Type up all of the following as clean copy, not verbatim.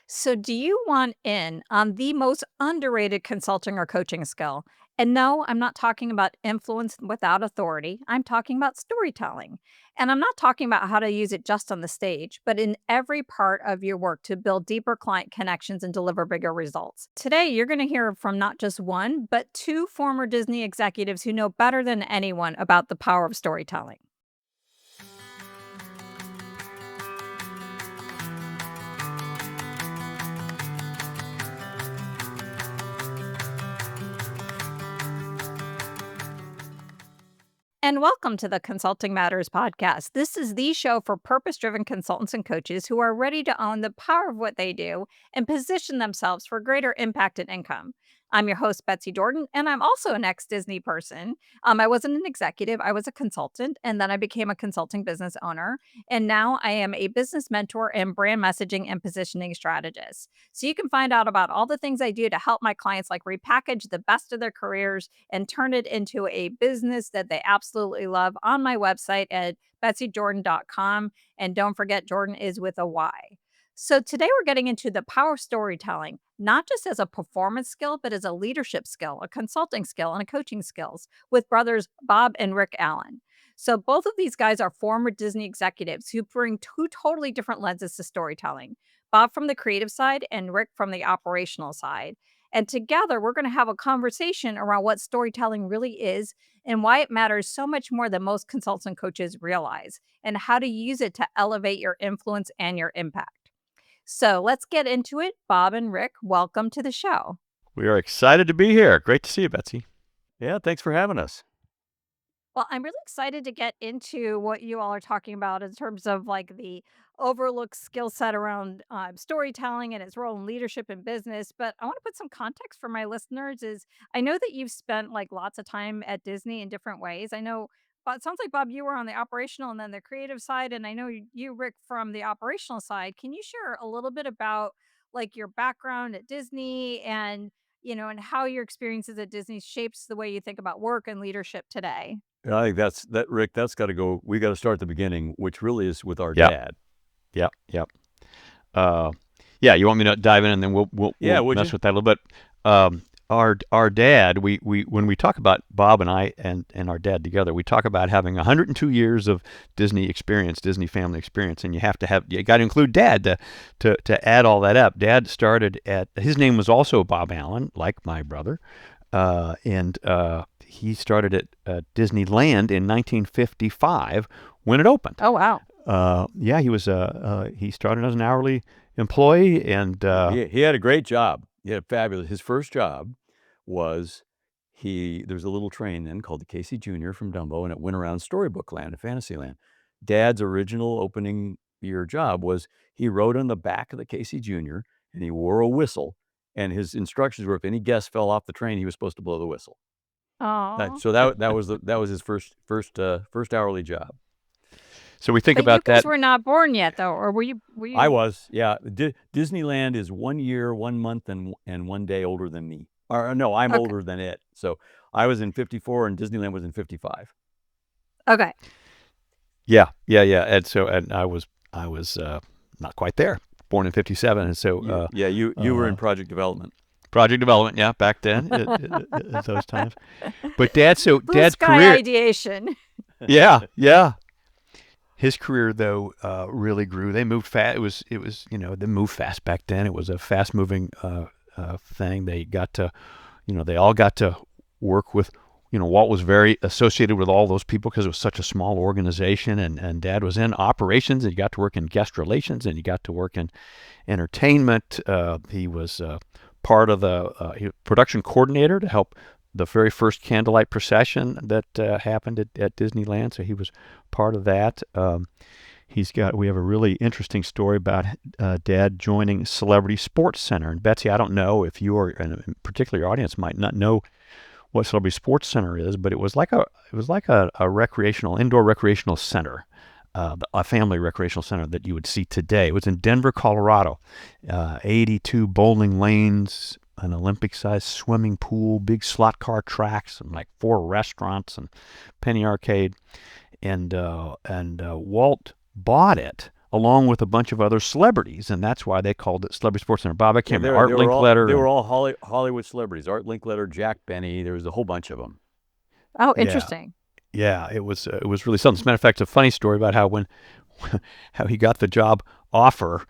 So, do you want in on the most underrated consulting or coaching skill? And no, I'm not talking about influence without authority. I'm talking about storytelling. And I'm not talking about how to use it just on the stage, but in every part of your work to build deeper client connections and deliver bigger results. Today, you're going to hear from not just one, but two former Disney executives who know better than anyone about the power of storytelling. And welcome to the Consulting Matters podcast. This is the show for purpose driven consultants and coaches who are ready to own the power of what they do and position themselves for greater impact and income. I'm your host, Betsy Jordan, and I'm also an ex Disney person. I wasn't an executive, I was a consultant, and then I became a consulting business owner. And now I am a business mentor and brand messaging and positioning strategist. So you can find out about all the things I do to help my clients like repackage the best of their careers and turn it into a business that they absolutely love on my website at betsyjordan.com. And don't forget, Jordan is with a Y. So today we're getting into the power of storytelling, not just as a performance skill, but as a leadership skill, a consulting skill, and a coaching skills with brothers Bob and Rick Allen. So both of these guys are former Disney executives who bring two totally different lenses to storytelling. Bob from the creative side and Rick from the operational side. And together, we're going to have a conversation around what storytelling really is and why it matters so much more than most consultants and coaches realize, and how to use it to elevate your influence and your impact. So let's get into it. Bob and Rick, welcome to the show. We are excited to be here. Great to see you, Betsy. Yeah, thanks for having us. Well, I'm really excited to get into what you all are talking about in terms of like the overlooked skill set around storytelling and its role in leadership and business. But I want to put some context for my listeners. Is I know that you've spent like lots of time at Disney in different ways. I know, but it sounds like Bob, you were on the operational and then the creative side, and I know you, Rick, from the operational side. Can you share a little bit about like your background at Disney and and how your experiences at Disney shapes the way you think about work and leadership today? I think Rick. That's got to go. We got to start at the beginning, which really is with our Yep. dad. Yep. Yeah, you want me to dive in and then we'll mess with that a little bit. Our dad, we when we talk about Bob and I and our dad together, we talk about having 102 years of Disney experience, Disney family experience, and you got to include Dad to add all that up. Dad started his name was also Bob Allen, like my brother, and he started at Disneyland in 1955 when it opened. Oh, wow. Yeah, he started as an hourly employee, and he had a great job. He had fabulous. His first job was there was a little train then called the Casey Jr. from Dumbo, and it went around Storybook Land and Fantasyland. Dad's original opening year job was he rode on the back of the Casey Jr. and he wore a whistle, and his instructions were if any guest fell off the train, he was supposed to blow the whistle. Oh. So that was his first hourly job. So we think But about you guys that. were not born yet, though, or were you? I was, yeah. Disneyland is 1 year, 1 month, and 1 day older than me. Or no, I'm Okay. older than it. So I was in 54, and Disneyland was in 55. Okay. Yeah. And I was not quite there. Born in 57, and so you were in project development. Project development, yeah, back then at those times. But Dad's Blue sky career, ideation. yeah. His career, though, really grew. They moved fast. It was they moved fast back then. It was a fast moving thing. They got to, they all got to work with. Walt was very associated with all those people because it was such a small organization, and Dad was in operations, and he got to work in guest relations, and he got to work in entertainment. He was part of the production coordinator to help the very first candlelight procession that happened at Disneyland, so he was part of that. We have a really interesting story about Dad joining Celebrity Sports Center. And Betsy, I don't know if you or and particularly your audience might not know what Celebrity Sports Center is, but it was like a indoor recreational center, a family recreational center that you would see today. It was in Denver, Colorado. 82 bowling lanes, an Olympic-sized swimming pool, big slot car tracks, and like 4 restaurants and penny arcade. And Walt bought it along with a bunch of other celebrities, and that's why they called it Celebrity Sports Center. Bob, I can't remember, Art Linkletter. They were all Hollywood celebrities. Art Linkletter, Jack Benny. There was a whole bunch of them. Oh, interesting. Yeah, it was really something. As a matter of fact, a funny story about how he got the job offer,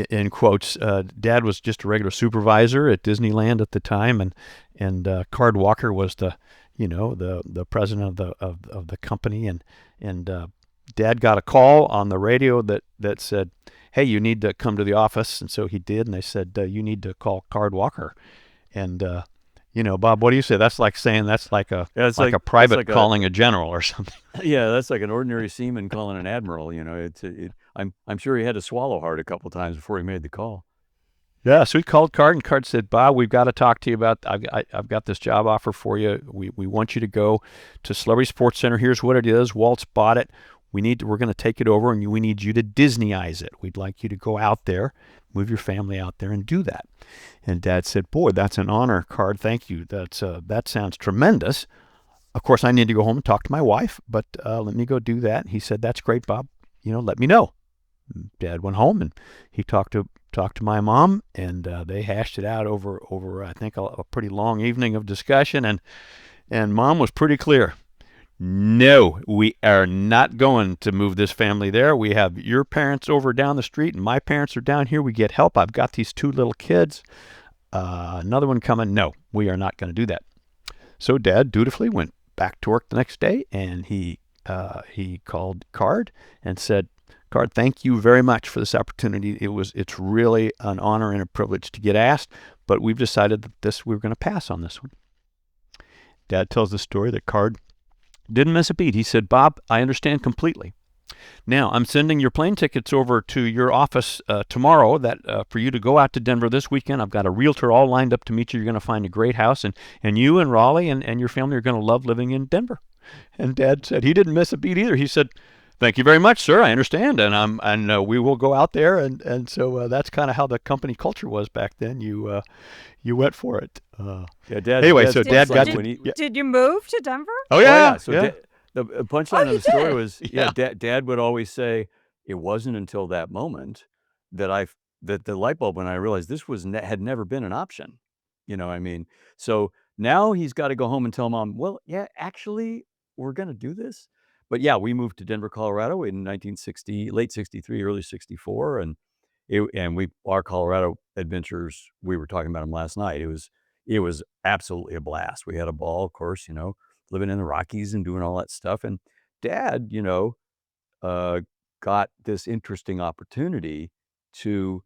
in quotes. Dad was just a regular supervisor at Disneyland at the time, and Card Walker was the president of the company, and Dad got a call on the radio that said, "Hey, you need to come to the office," and so he did, and they said, "You need to call Card Walker," and Bob, what do you say? That's like saying that's like a private calling a general or something. Yeah, that's like an ordinary seaman calling an admiral. I'm sure he had to swallow hard a couple times before he made the call. Yeah, so he called Card, and Card said, "Bob, we've got to talk to you about. I've got this job offer for you. We want you to go to Celebrity Sports Center. Here's what it is. Walt's bought it. We're going to take it over, and we need you to Disneyize it. We'd like you to go out there, move your family out there, and do that." And Dad said, "Boy, that's an honor, Card. Thank you. That sounds tremendous. Of course, I need to go home and talk to my wife, but let me go do that." He said, "That's great, Bob. Let me know." Dad went home, and he talked to my mom, and they hashed it out over I think a pretty long evening of discussion, and Mom was pretty clear. "No, we are not going to move this family there. We have your parents over down the street, and my parents are down here. We get help. I've got these 2 little kids. Another one coming. No, we are not going to do that." So Dad dutifully went back to work the next day, and he called Card and said, "Card, thank you very much for this opportunity. It's really an honor and a privilege to get asked, but we've decided that we're going to pass on this one." Dad tells the story that Card didn't miss a beat. He said, "Bob, I understand completely. Now, I'm sending your plane tickets over to your office tomorrow for you to go out to Denver this weekend. I've got a realtor all lined up to meet you. You're going to find a great house, and you and Raleigh and your family are going to love living in Denver." And Dad said he didn't miss a beat either. He said, "Thank you very much, sir. I understand, and we will go out there." And so that's kind of how the company culture was back then. You went for it. Dad. Anyway, so Dad got to. Did you move to Denver? Oh yeah. So yeah. the punchline of the story was, Yeah. Dad would always say, it wasn't until that moment that the light bulb when I realized this had never been an option. I mean, so now he's got to go home and tell Mom, well, yeah, actually, we're going to do this. But yeah, we moved to Denver, Colorado in 1960, late 63, early 64. And our Colorado adventures, we were talking about them last night. It was absolutely a blast. We had a ball, of course, living in the Rockies and doing all that stuff. And Dad, got this interesting opportunity to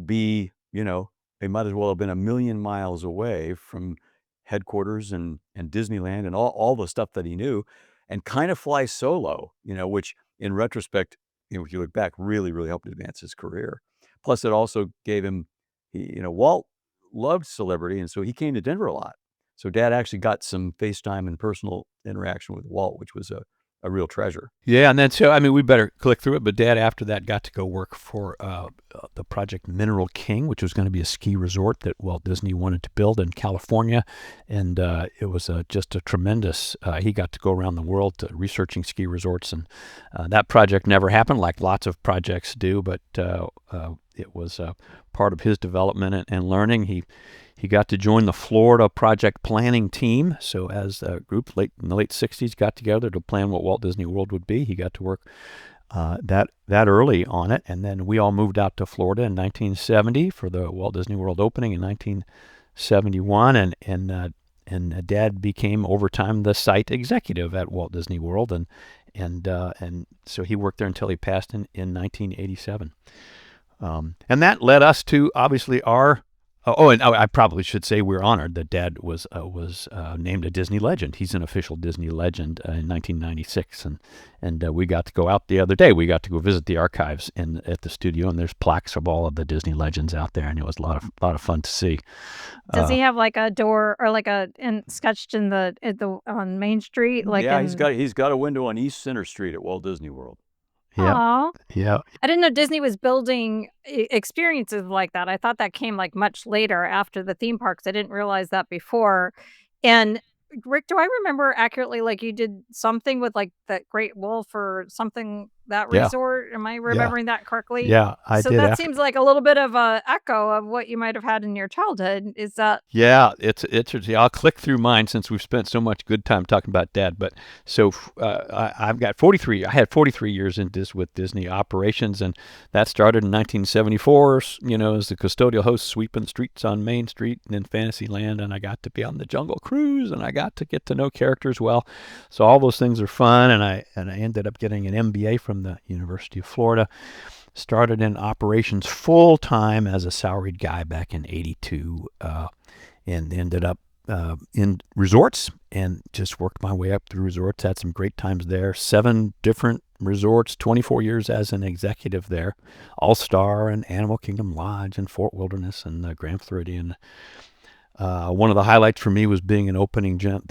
be, they might as well have been a million miles away from headquarters and Disneyland and all the stuff that he knew, and kind of fly solo, which in retrospect, if you look back, really, really helped advance his career. Plus, it also gave him, Walt loved celebrity, and so he came to Denver a lot. So Dad actually got some FaceTime and personal interaction with Walt, which was a real treasure. Yeah, and then we better click through it. But Dad, after that, got to go work for the project Mineral King, which was going to be a ski resort that Walt Disney wanted to build in California, and it was just a tremendous. He got to go around the world researching ski resorts, and that project never happened, like lots of projects do. But it was part of his development and learning. He got to join the Florida project planning team. So as a group in the late 60s got together to plan what Walt Disney World would be, he got to work that early on it. And then we all moved out to Florida in 1970 for the Walt Disney World opening in 1971. And Dad became over time the site executive at Walt Disney World. And so he worked there until he passed in 1987. And that led us to obviously our. And I probably should say we're honored that Dad was named a Disney legend. He's an official Disney legend in 1996, and we got to go out the other day. We got to go visit the archives at the studio, and there's plaques of all of the Disney legends out there, and it was a lot of fun to see. Does he have like a door or like sketched in on Main Street? He's got a window on East Center Street at Walt Disney World. Yeah. Yeah. I didn't know Disney was building experiences like that. I thought that came like much later after the theme parks. I didn't realize that before. And Rick, do I remember accurately, like you did something with like that Great Wolf or something that Yeah. resort. Am I Yeah. remembering that correctly? Yeah, I So did that after. seems like a little bit of a echo of what you might have had in your childhood. Is that Yeah, it's interesting. I'll click through mine since we've spent so much good time talking about Dad. But so I've got 43. I had 43 years in this with Disney operations, and that started in 1974. You know, as the custodial host sweeping streets on Main Street and in Fantasyland, and I got to be on the Jungle Cruise, and I got to get to know characters well. So all those things are fun, and I ended up getting an MBA from the University of Florida. Started in operations full time as a salaried guy back in '82. And ended up in resorts and just worked my way up through resorts. Had some great times there. 7 different resorts, 24 years as an executive there. All Star and Animal Kingdom Lodge and Fort Wilderness and Grand Floridian. One of the highlights for me was being the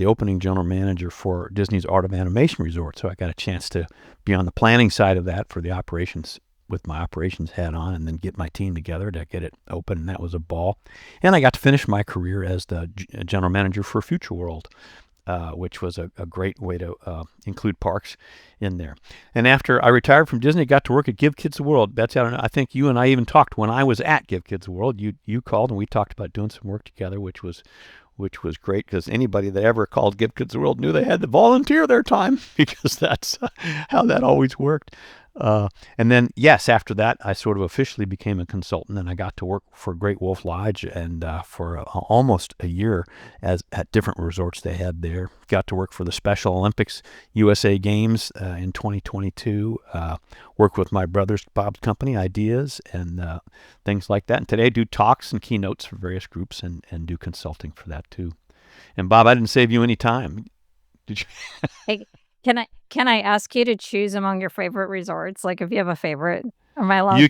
opening general manager for Disney's Art of Animation Resort. So I got a chance to be on the planning side of that for the operations with my operations hat on, and then get my team together to get it open, and that was a ball. And I got to finish my career as the general manager for Future World, which was a great way to include parks in there. And after I retired from Disney, got to work at Give Kids the World. Betsy, I think you and I even talked when I was at Give Kids the World. You called and we talked about doing some work together, which was great because anybody that ever called Give Kids the World knew they had to volunteer their time because that's how that always worked. And then, yes, after that, I sort of officially became a consultant, and I got to work for Great Wolf Lodge and for almost a year at different resorts they had there. Got to work for the Special Olympics USA Games in 2022. Worked with my brother's Bob's company, Ideas, and things like that. And today I do talks and keynotes for various groups and do consulting for that too. And Bob, I didn't save you any time. Did you? hey, can I ask you to choose among your favorite resorts? Like if you have a favorite, am I allowed to?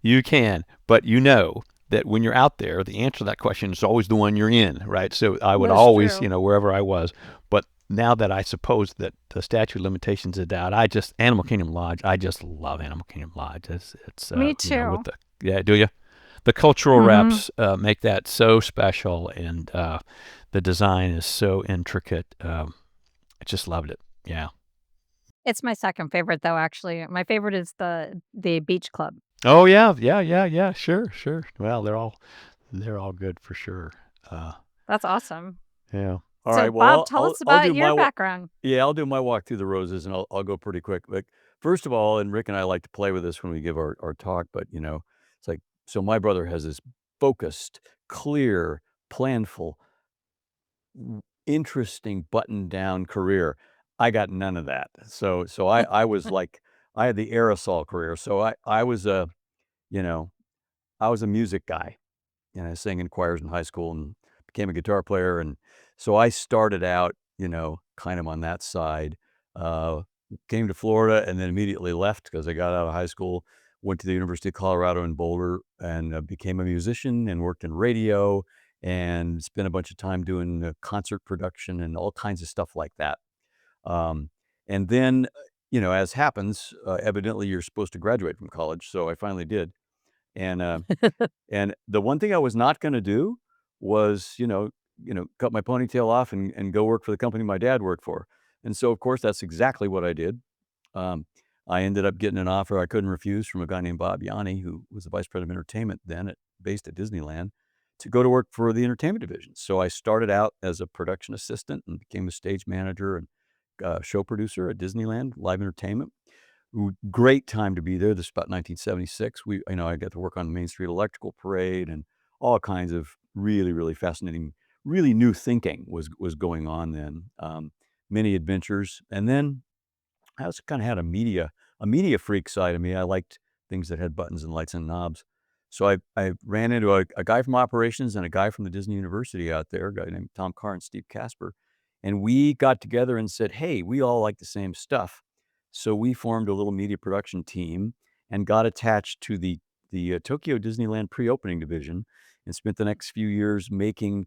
You can, but you know that when you're out there, the answer to that question is always the one you're in, right? So I would That's always, true. wherever I was. But now that I suppose that the statute of limitations is out, Animal Kingdom Lodge, I just love Animal Kingdom Lodge. It's Me with too. do you? The cultural Hmm. reps make that so special, and the design is so intricate. I just loved it. Yeah. It's my second favorite though, actually. My favorite is the beach club. Oh yeah, yeah. Sure, sure. Well, they're all good for sure. Uh, That's awesome. yeah. All So right. Bob, Well, tell us I'll about do your my background. yeah, I'll do my walk through the roses, and I'll go pretty quick. Like first of all, and Rick and I like to play with this when we give our talk, but it's like so my brother has this focused, clear, planful, interesting button down career. I got none of that. So I was like I had the aerosol career. So I was you know, I was a music guy. And I sang in choirs in high school and became a guitar player. And so I started out, kind of on that side. Uh, Came to Florida and then immediately left because I got out of high school, went to the University of Colorado in Boulder and became a musician and worked in radio and spent a bunch of time doing concert production and all kinds of stuff like that. Um, and then, as happens, evidently you're supposed to graduate from college. So I finally did. And and the one thing I was not gonna do was, cut my ponytail off and go work for the company my dad worked for. And so, of course, that's exactly what I did. Um, I ended up getting an offer I couldn't refuse from a guy named Bob Yanni, who was the vice president of entertainment then based at Disneyland, to go to work for the entertainment division. So I started out as a production assistant and became a stage manager and show producer at Disneyland Live Entertainment. Great time to be there. This is about 1976. I got to work on the Main Street Electrical Parade and all kinds of really, really fascinating, really new thinking was going on then. Many adventures, and then I also kind of had a media freak side of me. I liked things that had buttons and lights and knobs. So I ran into a guy from operations and a guy from the Disney University out there, a guy named Tom Carr and Steve Casper. And we got together and said, hey, we all like the same stuff. So we formed a little media production team and got attached to the Tokyo Disneyland pre-opening division and spent the next few years making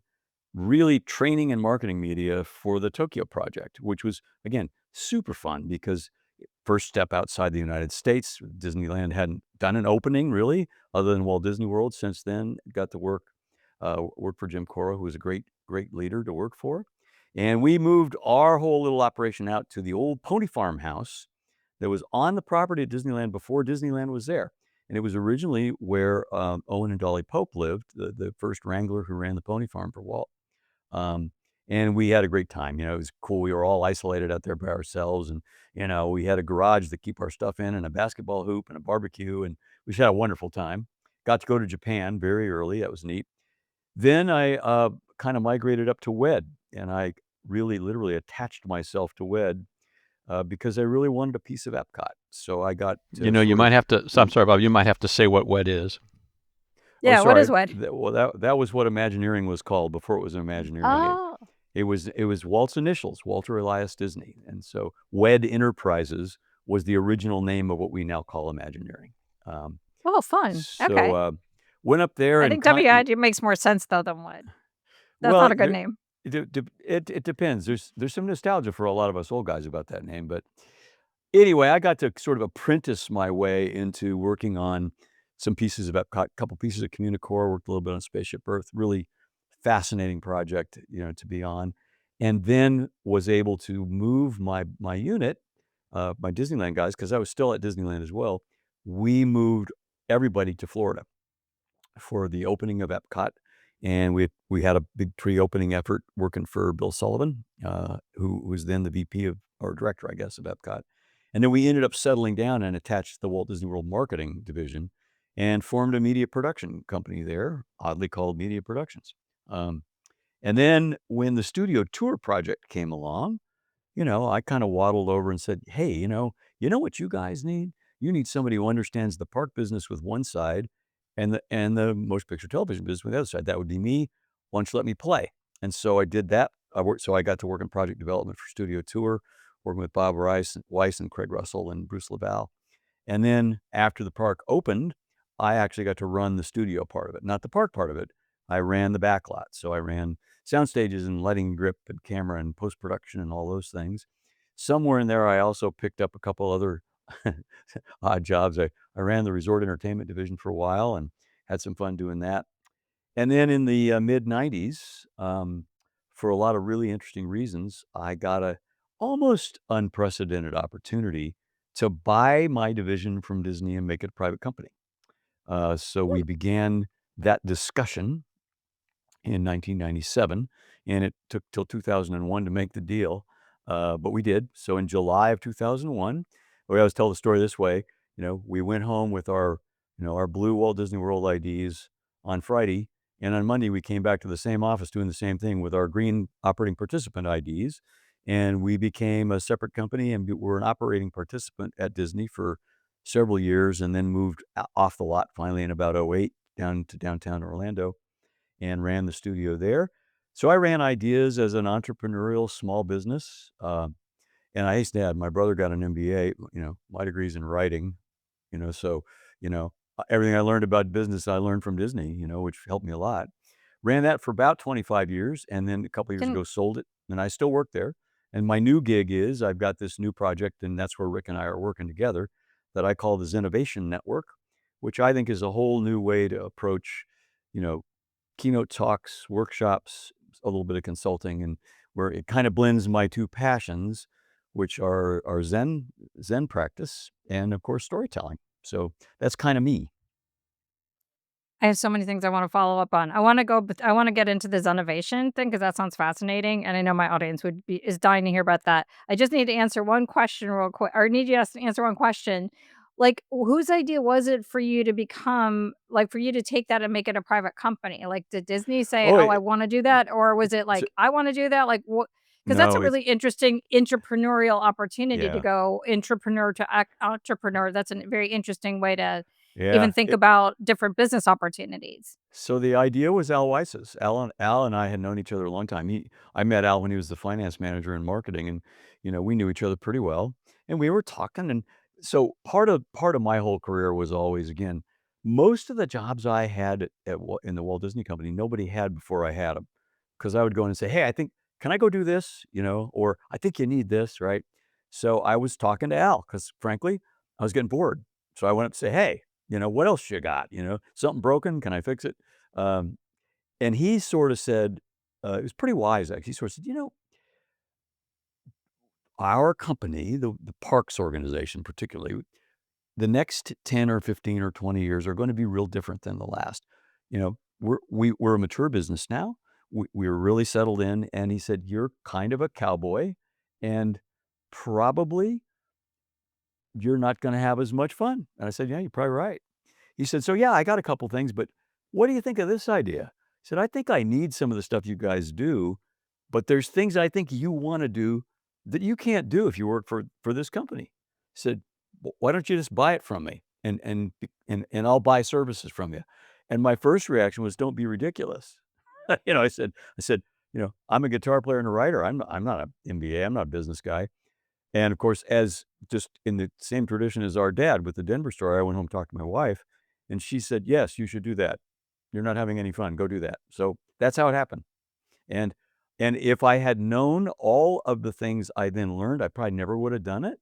really training and marketing media for the Tokyo project, which was, again, super fun because first step outside the United States. Disneyland hadn't done an opening really, other than Walt Disney World. Since then, got to work for Jim Coro, who was a great, great leader to work for. And we moved our whole little operation out to the old Pony Farm house that was on the property at Disneyland before Disneyland was there. And it was originally where Owen and Dolly Pope lived, the first wrangler who ran the pony farm for Walt. Um, and we had a great time. It was cool. We were all isolated out there by ourselves, and we had a garage to keep our stuff in, and a basketball hoop, and a barbecue, and we just had a wonderful time. Got to go to Japan very early. That was neat. Then I kind of migrated up to WED, and I really, literally attached myself to WED because I really wanted a piece of Epcot. So I got to You sort might of. have to. So I'm sorry, Bob. You might have to say what WED is. Oh, Yeah, what sorry. is WED? That was what Imagineering was called before it was Imagineering. Oh. It was Walt's initials, Walter Elias Disney, and so WED Enterprises was the original name of what we now call Imagineering. Oh, fun. Okay. So went up there I and think WID makes more sense though than WED. That's well, not a good name. it depends. There's some nostalgia for a lot of us old guys about that name, but anyway, I got to sort of apprentice my way into working on some pieces of Epcot, a couple pieces of Communicore, worked a little bit on Spaceship Earth, really fascinating project, to be on. And then was able to move my unit, my Disneyland guys, because I was still at Disneyland as well. We moved everybody to Florida for the opening of Epcot. And we had a big pre-opening effort working for Bill Sullivan, who was then the VP or director, I guess, of Epcot. And then we ended up settling down and attached the Walt Disney World marketing division and formed a media production company there, oddly called Media Productions. And then when the studio tour project came along, I kind of waddled over and said, hey, what you guys need? You need somebody who understands the park business with one side and the motion picture television business with the other side. That would be me. Why don't you let me play? And so I did that. So I got to work in project development for Studio Tour, working with Bob Weiss and Craig Russell and Bruce LaValle. And then after the park opened, I actually got to run the studio part of it, not the park part of it. I ran the back lot. So I ran sound stages and lighting grip and camera and post-production and all those things. Somewhere in there, I also picked up a couple other odd jobs. I ran the resort entertainment division for a while and had some fun doing that. And then in the mid-90s, for a lot of really interesting reasons, I got a almost unprecedented opportunity to buy my division from Disney and make it a private company. So we began that discussion in 1997, and it took till 2001 to make the deal, but we did. So in July of 2001, we always tell the story this way, we went home with our blue Walt Disney World IDs on Friday, and on Monday we came back to the same office doing the same thing with our green operating participant IDs, and we became a separate company, and we were an operating participant at Disney for several years, and then moved off the lot finally in about '08 down to downtown Orlando and ran the studio there. So I ran ideas as an entrepreneurial small business. And I hasten to add, my brother got an MBA, my degree's in writing, so, everything I learned about business, I learned from Disney, which helped me a lot. Ran that for about 25 years, and then a couple years Can ago sold it, and I still work there. And my new gig is I've got this new project, and that's where Rick and I are working together, that I call the Zenovation Network, which I think is a whole new way to approach, you know, keynote talks, workshops, a little bit of consulting, and where it kind of blends my two passions, which are Zen practice and of course storytelling. So that's kind of me. I have so many things I wanna follow up on. I wanna get into the Zenovation thing because that sounds fascinating, and I know my audience is dying to hear about that. I just need to answer one question real quick, or need you to answer one question. Like, whose idea was it for you to become like, for you to take that and make it a private company? Like, did Disney say, Oh, "Oh, I wanna do that," or was it so, like, "I wanna do that"? Like, what? Because that's a no, it's really interesting entrepreneurial opportunity to yeah, go entrepreneur to entrepreneur. That's a very interesting way to even yeah. think about different business opportunities. So the idea was Al Weiss's. Al and I had known each other a long time. I met Al when he was the finance manager in marketing, and we knew each other pretty well. And we were talking, and so part of my whole career was always, again, most of the jobs I had in the Walt Disney Company, nobody had before I had them, because I would go in and say, "Hey, can I go do this?" Or "I think you need this," right? So I was talking to Al because, frankly, I was getting bored. So I went up to say, "Hey, what else you got? Something broken? Can I fix it?" Um, and he sort of said, it was pretty wise, actually. He sort of said, our company, the parks organization particularly, the next 10 or 15 or 20 years are going to be real different than the last. We're a mature business now. We're really settled in. And he said, you're kind of a cowboy, and probably you're not going to have as much fun. And I said, yeah, you're probably right. He said, so yeah, I got a couple things, but what do you think of this idea? He said, I think I need some of the stuff you guys do, but there's things I think you want to do that you can't do if you work for this company. He said, why don't you just buy it from me, and I'll buy services from you? And my first reaction was, don't be ridiculous. I said, I'm a guitar player and a writer. I'm not an MBA. I'm not a business guy. And of course, as just in the same tradition as our dad with the Denver story, I went home and talked to my wife, and she said, yes, you should do that. You're not having any fun. Go do that. So that's how it happened. And and if I had known all of the things I then learned, I probably never would have done it.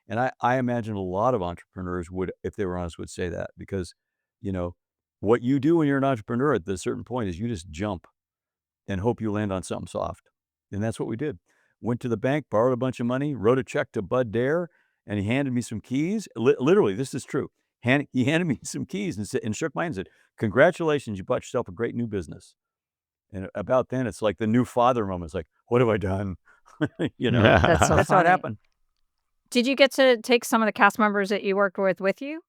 And I imagine a lot of entrepreneurs would, if they were honest, would say that, because, you know, what you do when you're an entrepreneur at a certain point is you just jump and hope you land on something soft. And that's what we did. Went to the bank, borrowed a bunch of money, wrote a check to Bud Dare, and he handed me some keys. Literally, this is true. He handed me some keys and shook my hand and said, congratulations, you bought yourself a great new business. And about then, it's like the new father moment. It's like, what have I done? That's so That's how it funny. happened. Did you get to take some of the cast members that you worked with you?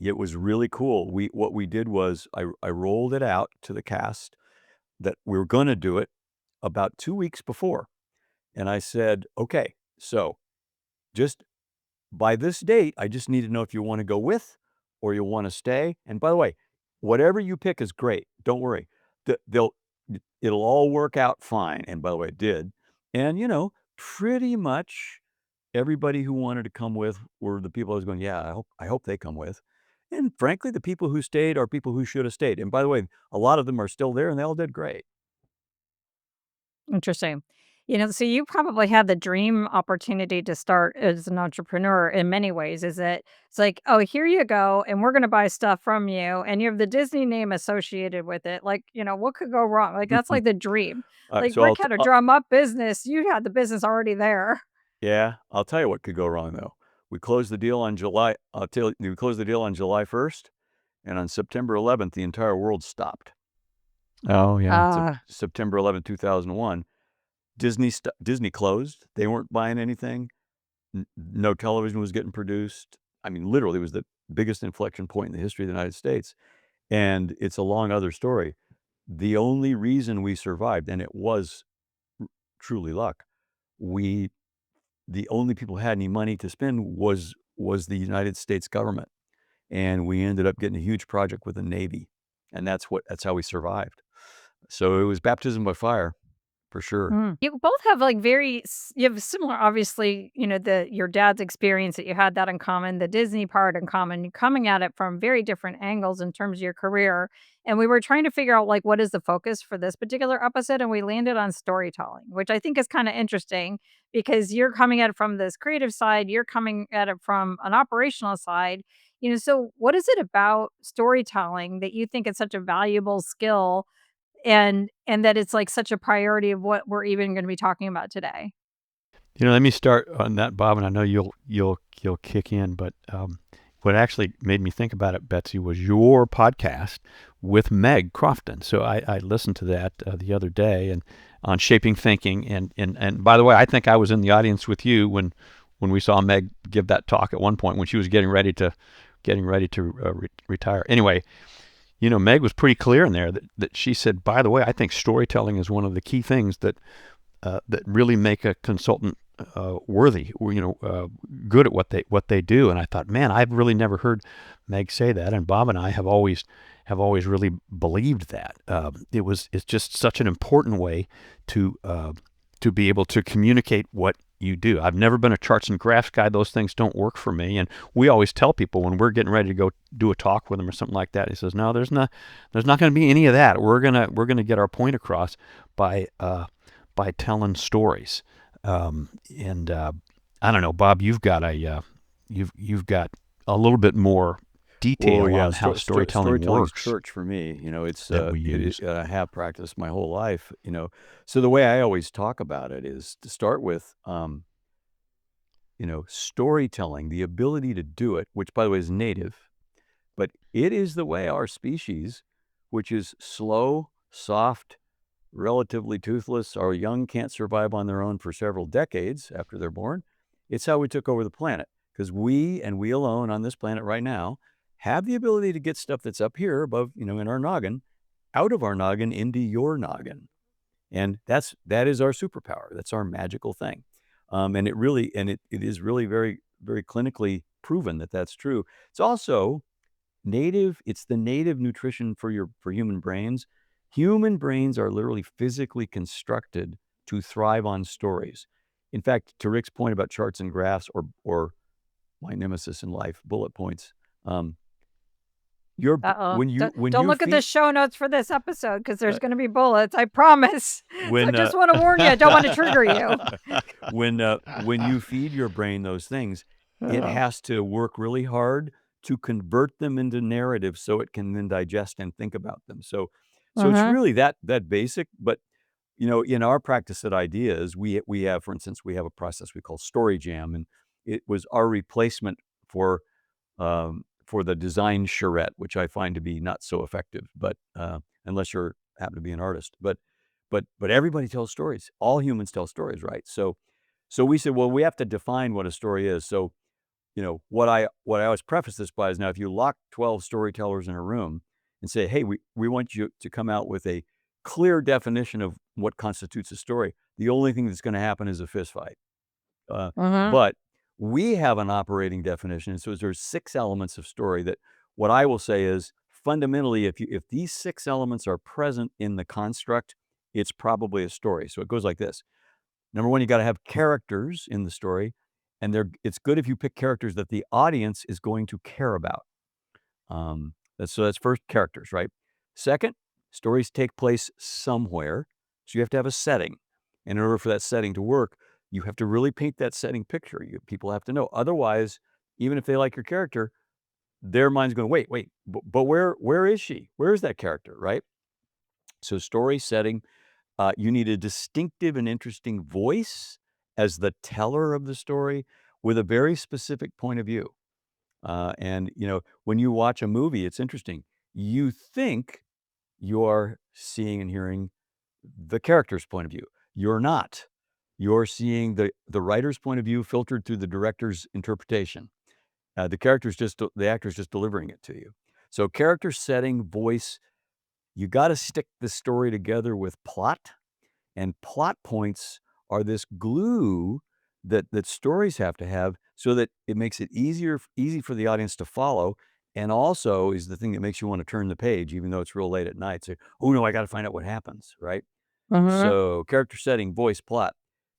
It was really cool. What we did was I rolled it out to the cast that we were going to do it about 2 weeks before. And I said, okay, so just by this date, I just need to know if you want to go with or you want to stay. And by the way, whatever you pick is great. Don't worry. It'll all work out fine. And by the way, it did. And, pretty much everybody who wanted to come with were the people I was going, yeah, I hope they come with. And frankly, the people who stayed are people who should have stayed. And by the way, a lot of them are still there and they all did great. Interesting. So you probably had the dream opportunity to start as an entrepreneur in many ways. It's like, oh, here you go, and we're going to buy stuff from you, and you have the Disney name associated with it. Like, what could go wrong? Like, that's like the dream. Like, So Rick had a drum up business. You had the business already there. yeah, I'll tell you what could go wrong though. We closed the deal on July. We closed the deal on July 1st, and on September 11th, the entire world stopped. Oh, yeah. September 11th, 2001. Disney closed. They weren't buying anything. No television was getting produced. I mean, literally, it was the biggest inflection point in the history of the United States. And it's a long other story. The only reason we survived, and it was truly luck, the only people who had any money to spend was the United States government. And we ended up getting a huge project with the Navy. And that's how we survived. So it was baptism by fire, for sure. You both have like you have similar, obviously, your dad's experience that you had that in common, the Disney part in common, you're coming at it from very different angles in terms of your career. And we were trying to figure out like what is the focus for this particular episode, and we landed on storytelling, which I think is kind of interesting because you're coming at it from this creative side, you're coming at it from an operational side. So what is it about storytelling that you think is such a valuable skill and that it's, like, such a priority of what we're even gonna be talking about today? Let me start on that, Bob, and I know you'll kick in, but what actually made me think about it, Betsy, was your podcast with Meg Crofton. So I listened to that the other day and on shaping thinking, and by the way, I think I was in the audience with you when we saw Meg give that talk at one point when she was getting ready to retire. Anyway, Meg was pretty clear in there that she said, by the way, I think storytelling is one of the key things that really make a consultant worthy, good at what they do. And I thought, man, I've really never heard Meg say that. And Bob and I have always really believed that. It's just such an important way to be able to communicate what you do. I've never been a charts and graphs guy. Those things don't work for me. And we always tell people when we're getting ready to go do a talk with them or something like that, he says, no, there's not going to be any of that. We're gonna get our point across by telling stories. And I don't know, Bob, you've got a little bit more detail on how storytelling works. Church for me. It's that we use. I have practiced my whole life. So the way I always talk about it is to start with, storytelling, the ability to do it, which by the way is native, but it is the way our species, which is slow, soft, relatively toothless, our young can't survive on their own for several decades after they're born. It's how we took over the planet, because we and we alone on this planet right now have the ability to get stuff that's up here above, in our noggin, out of our noggin into your noggin. And that is our superpower. That's our magical thing. And it is really very, very clinically proven that that's true. It's also native. It's the native nutrition for human brains. Human brains are literally physically constructed to thrive on stories. In fact, to Rick's point about charts and graphs, or my nemesis in life, bullet points. Uh-oh. When you Don't look at the show notes for this episode, because there's going to be bullets. I promise. I just want to warn you. I don't want to trigger you. When you feed your brain those things, it has to work really hard to convert them into narratives so it can then digest and think about them. So it's really that basic. But in our practice at Ideas, we have, for instance, we have a process we call Story Jam, and it was our replacement for the design charrette, which I find to be not so effective, but unless you happen to be an artist. But everybody tells stories. All humans tell stories, right? So we said, well, we have to define what a story is. So what I always preface this by is, now if you lock 12 storytellers in a room and say, hey, we want you to come out with a clear definition of what constitutes a story, the only thing that's going to happen is a fist fight. But we have an operating definition. So there's 6 elements of story that, what I will say is, fundamentally, if these 6 elements are present in the construct, it's probably a story. So it goes like this. Number 1, you got to have characters in the story, and it's good if you pick characters that the audience is going to care about. That's first, characters, right? Second, stories take place somewhere, so you have to have a setting. And in order for that setting to work, you have to really paint that setting picture. People have to know. Otherwise, even if they like your character, their mind's going, wait, but where is she? Where is that character, right? So story, setting. You need a distinctive and interesting voice as the teller of the story, with a very specific point of view. And when you watch a movie, it's interesting. You think you're seeing and hearing the character's point of view. You're not. You're seeing the writer's point of view filtered through the director's interpretation. The actor's just delivering it to you. So character, setting, voice. You got to stick the story together with plot. And plot points are this glue that stories have to have, so that it makes it easy for the audience to follow, and also is the thing that makes you want to turn the page, even though it's real late at night. Say, oh no, I got to find out what happens, right? So character, setting, voice, plot.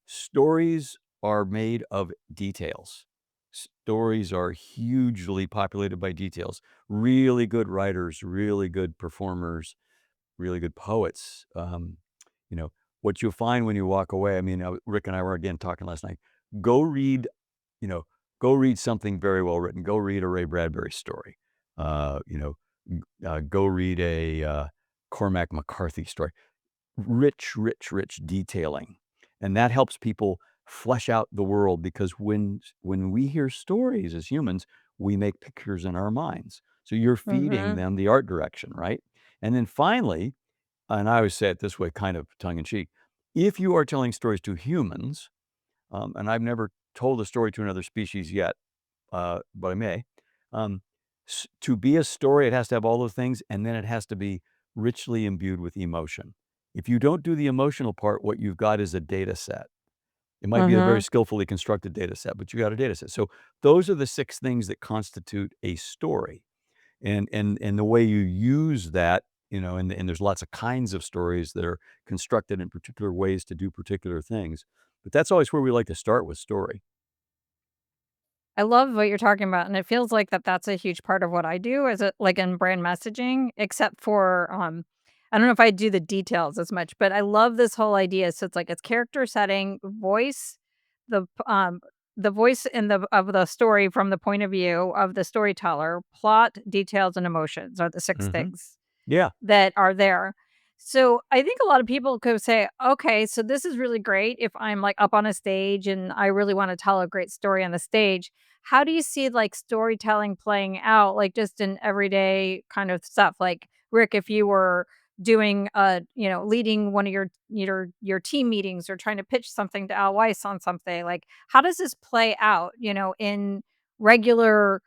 Stories are made of details. Stories are hugely populated by details. Really good writers, really good performers, really good poets. What you'll find when you walk away, I mean, Rick and I were again talking last night. Go read something very well written. Go read a Ray Bradbury story. Go read a Cormac McCarthy story. Rich detailing. And that helps people flesh out the world, because when we hear stories as humans, we make pictures in our minds. So you're feeding them the art direction, right? And then finally, and I always say it this way, kind of tongue in cheek, if you are telling stories to humans, and I've never told a story to another species yet, but I may, to be a story, it has to have all those things, and then it has to be richly imbued with emotion. If you don't do the emotional part, what you've got is a data set. It might be a very skillfully constructed data set, but you got a data set. So those are the 6 things that constitute a story. And the way you use that, and there's lots of kinds of stories that are constructed in particular ways to do particular things. But that's always where we like to start, with story. I love what you're talking about, and it feels like that's a huge part of what I do, as like in brand messaging, except for I don't know if I do the details as much, but I love this whole idea. So it's character, setting, voice, the voice of the story from the point of view of the storyteller, plot, details, and emotions are the 6 things Yeah. that are there. So I think a lot of people could say, okay, so this is really great if I'm like up on a stage and I really want to tell a great story on the stage. How do you see like storytelling playing out, like just in everyday kind of stuff? Like Rick, if you were doing leading one of your team meetings or trying to pitch something to Al Weiss on something, like how does this play out, in regular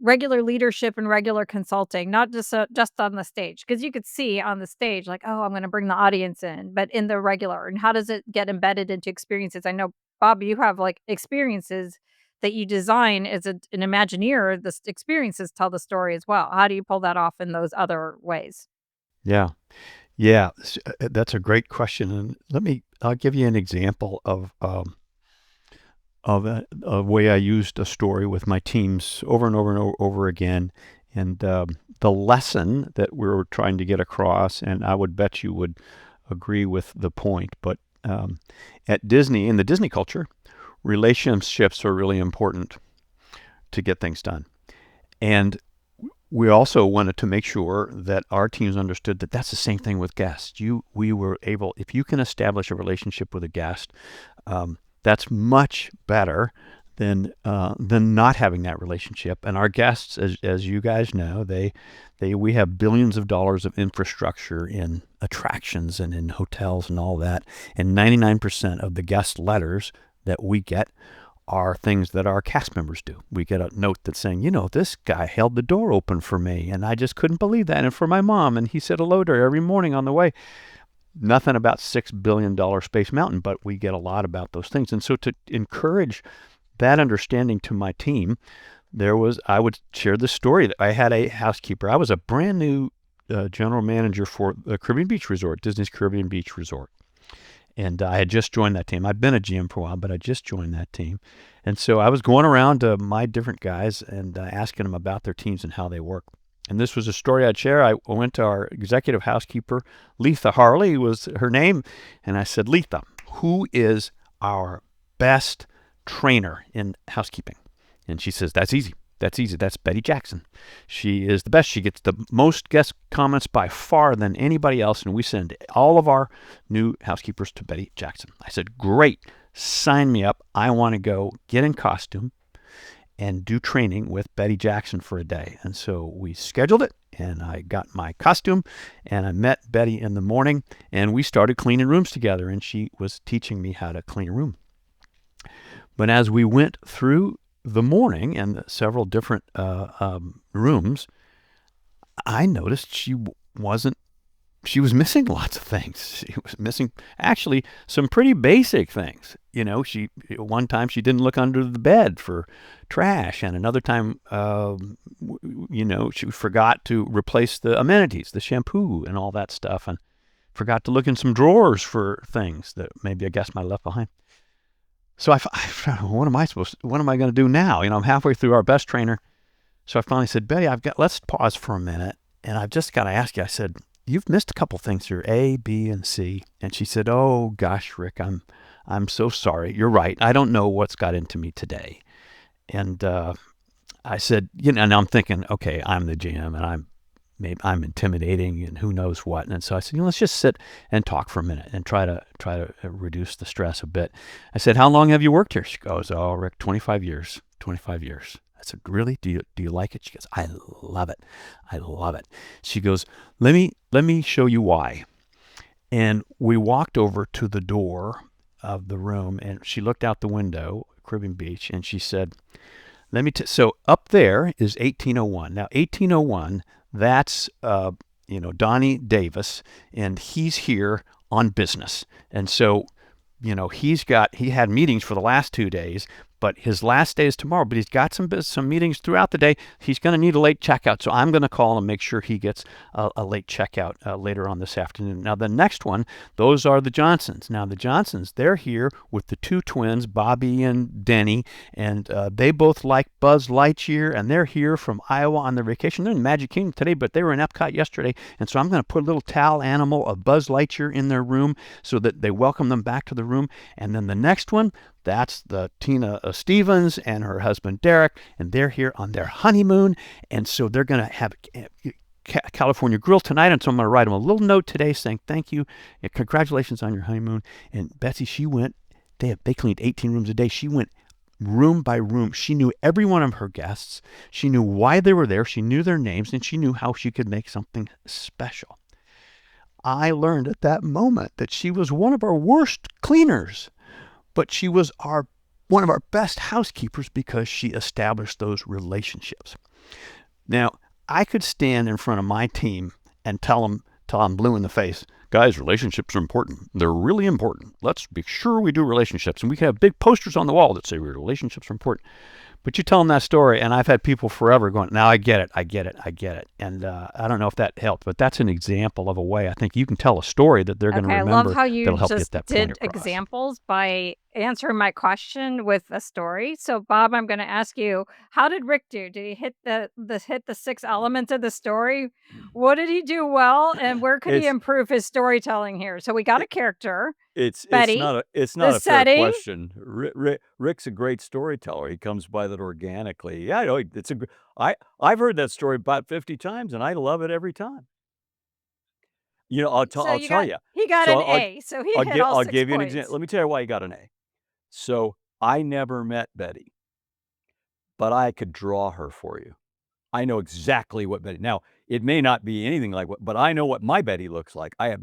regular leadership and regular consulting, not just on the stage, because you could see on the stage, like, "Oh, I'm gonna bring the audience in," but in the regular and how does it get embedded into experiences? I know, Bob, you have, like, experiences that you design as an Imagineer, the experiences tell the story as well. How do you pull that off in those other ways? Yeah. Yeah. That's a great question. And I'll give you an example of a way I used a story with my teams over and over and over again. And the lesson that we were trying to get across, and I would bet you would agree with the point, but at Disney, in the Disney culture, relationships are really important to get things done. And we also wanted to make sure that our teams understood that that's the same thing with guests. We were able, if you can establish a relationship with a guest, that's much better than not having that relationship. And our guests, as you guys know, we have billions of dollars of infrastructure in attractions and in hotels and all that. And 99% of the guest letters that we get are things that our cast members do. We get a note that's saying, this guy held the door open for me, and I just couldn't believe that. And for my mom, and he said hello to her every morning on the way. Nothing about $6 billion Space Mountain, but we get a lot about those things. And so to encourage that understanding to my team, I would share this story that I had a housekeeper. I was a brand new general manager for the Caribbean Beach Resort, Disney's Caribbean Beach Resort. And I had just joined that team. I'd been a GM for a while, but I just joined that team. And so I was going around to my different guys and asking them about their teams and how they work. And this was a story I'd share. I went to our executive housekeeper, Letha Harley was her name. And I said, Letha, who is our best trainer in housekeeping? And she says, that's easy. That's Betty Jackson. She is the best. She gets the most guest comments by far than anybody else, and we send all of our new housekeepers to Betty Jackson. I said, great, sign me up. I want to go get in costume and do training with Betty Jackson for a day. And so we scheduled it, and I got my costume, and I met Betty in the morning, and we started cleaning rooms together, and she was teaching me how to clean a room. But as we went through the morning and several different rooms, I noticed she was missing lots of things. She was missing actually some pretty basic things. One time she didn't look under the bed for trash, and another time, she forgot to replace the amenities, the shampoo and all that stuff, and forgot to look in some drawers for things that maybe a guest might have left behind. So I what am I going to do now? I'm halfway through our best trainer. So I finally said, Betty, let's pause for a minute. And I've just got to ask you, I said, you've missed a couple things here, A, B, and C. And she said, oh gosh, Rick, I'm so sorry. You're right. I don't know what's got into me today. And I said, and I'm thinking, okay, I'm the GM and I'm intimidating and who knows what. And so I said, let's just sit and talk for a minute and try to reduce the stress a bit. I said, how long have you worked here? She goes, oh, Rick, 25 years. I said, really? Do you like it? She goes, I love it. She goes, let me show you why. And we walked over to the door of the room, and she looked out the window, Caribbean Beach, and she said, so up there is 1801. Now, 1801, that's, Donnie Davis, and he's here on business. And so, he had meetings for the last 2 days, but his last day is tomorrow, but he's got some meetings throughout the day. He's going to need a late checkout. So I'm going to call and make sure he gets a late checkout later on this afternoon. Now, the next one, those are the Johnsons. Now, the Johnsons, they're here with the two twins, Bobby and Denny, and they both like Buzz Lightyear, and they're here from Iowa on their vacation. They're in Magic Kingdom today, but they were in Epcot yesterday, and so I'm going to put a little towel animal of Buzz Lightyear in their room so that they welcome them back to the room. And then the next one, that's the Tina Stevens and her husband Derek, and they're here on their honeymoon, and so they're going to have California grill tonight, and so I'm going to write them a little note today saying thank you and congratulations on your honeymoon. And Betsy, she went, they cleaned 18 rooms a day. She went room by room. She knew every one of her guests. She knew why they were there. She knew their names, and she knew how she could make something special. I learned at that moment that she was one of our worst cleaners, but she was one of our best housekeepers because she established those relationships. Now, I could stand in front of my team and tell them till I'm blue in the face, guys, relationships are important. They're really important. Let's be sure we do relationships. And we could have big posters on the wall that say relationships are important. But you tell them that story, and I've had people forever going, now I get it. And I don't know if that helped, but that's an example of a way I think you can tell a story that they're going to Okay, I love remember how you that'll help get just that point did across. examples by answering my question with a story. So, Bob, I'm going to ask you, how did Rick do? Did he hit the 6 elements of the story? What did he do well, and where could he It's improve his storytelling here? So, we got a it, character, it's Betty, not a it's the not a fair setting. question. Rick's a great storyteller. He comes by that organically. Yeah, I know. It's a. I've heard that story about 50 times, and I love it every time. So I'll you tell got you. he got So an A. So he hit all I'll 6 give you an example. points. Let me tell you why he got an A. So I never met Betty, but I could draw her for you. I know exactly what Betty. Now it may not be anything like what, but I know what my Betty looks like. I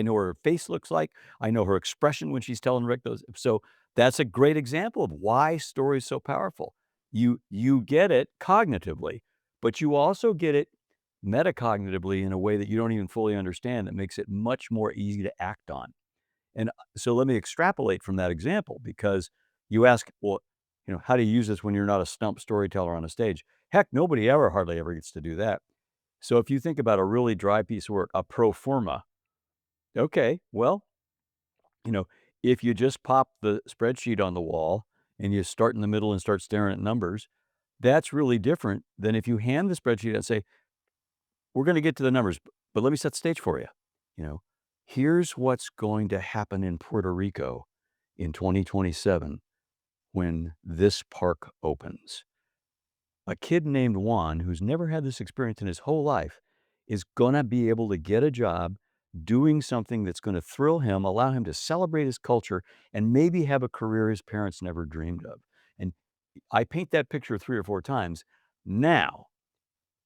know what her face looks like. I know her expression when she's telling Rick those. So that's a great example of why story is so powerful. You get it cognitively, but you also get it metacognitively in a way that you don't even fully understand that makes it much more easy to act on. And so let me extrapolate from that example because you ask, well, how do you use this when you're not a stump storyteller on a stage? Heck, nobody hardly ever gets to do that. So if you think about a really dry piece of work, a pro forma, okay, well, you know, if you just pop the spreadsheet on the wall and you start in the middle and start staring at numbers, that's really different than if you hand the spreadsheet and say, we're going to get to the numbers, but let me set the stage for you. You know, here's what's going to happen in Puerto Rico in 2027 when this park opens. A kid named Juan, who's never had this experience in his whole life, is going to be able to get a job doing something that's going to thrill him, allow him to celebrate his culture, and maybe have a career his parents never dreamed of. And I paint that picture 3 or 4 times. Now,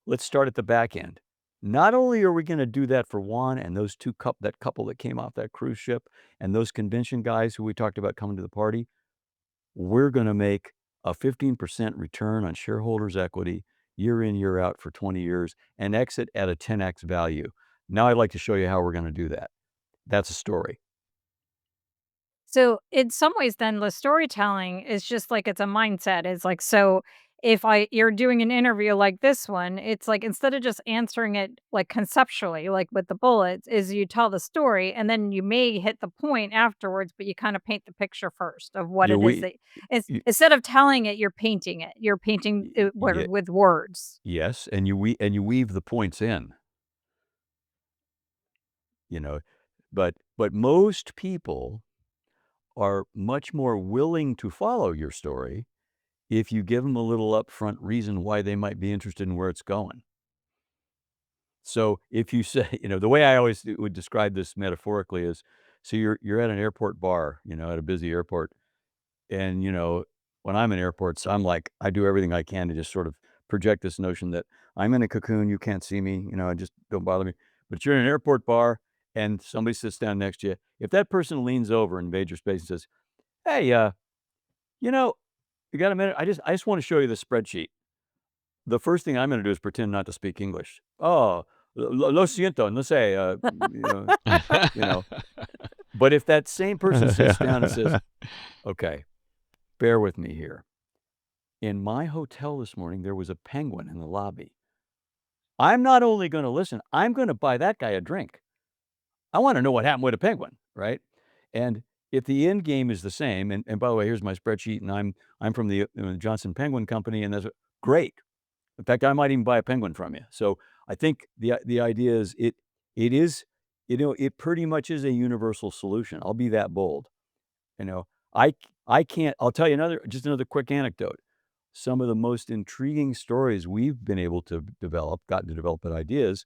let's start at the back end. Not only are we going to do that for Juan and those that couple that came off that cruise ship and those convention guys who we talked about coming to the party, we're going to make a 15% return on shareholders' equity year in, year out for 20 years and exit at a 10x value. Now I'd like to show you how we're going to do that. That's a story. So, in some ways, then the storytelling is just like it's a mindset. It's like, so if you're doing an interview like this one, it's like instead of just answering it like conceptually, like with the bullets, is you tell the story and then you may hit the point afterwards, but you kind of paint the picture first of what You it is we that it's y- instead of telling it, you're painting it. You're painting it y- with words. yes, and you weave the points in, you know, but most people are much more willing to follow your story if you give them a little upfront reason why they might be interested in where it's going. So if you say, the way I always would describe this metaphorically is, so you're at an airport bar, at a busy airport, and when I'm in airports, I'm like, I do everything I can to just sort of project this notion that I'm in a cocoon, you can't see me, just don't bother me. But you're in an airport bar and somebody sits down next to you. If that person leans over and invades your space and says, "Hey, you know, you got a minute? I just want to show you the spreadsheet." The first thing I'm gonna do is pretend not to speak English. "Oh, lo siento, no sé," you know? But if that same person sits down and says, "Okay, bear with me here. In my hotel this morning, there was a penguin in the lobby." I'm not only gonna listen, I'm gonna buy that guy a drink. I wanna know what happened with a penguin, right? And if the end game is the same, and by the way, here's my spreadsheet, and I'm from the, Johnson Penguin Company, and that's great. In fact, I might even buy a penguin from you. So I think the idea is it is, it pretty much is a universal solution. I'll be that bold. You know, I I can't. I'll tell you another quick anecdote. some of the most intriguing stories we've been able to gotten to develop ideas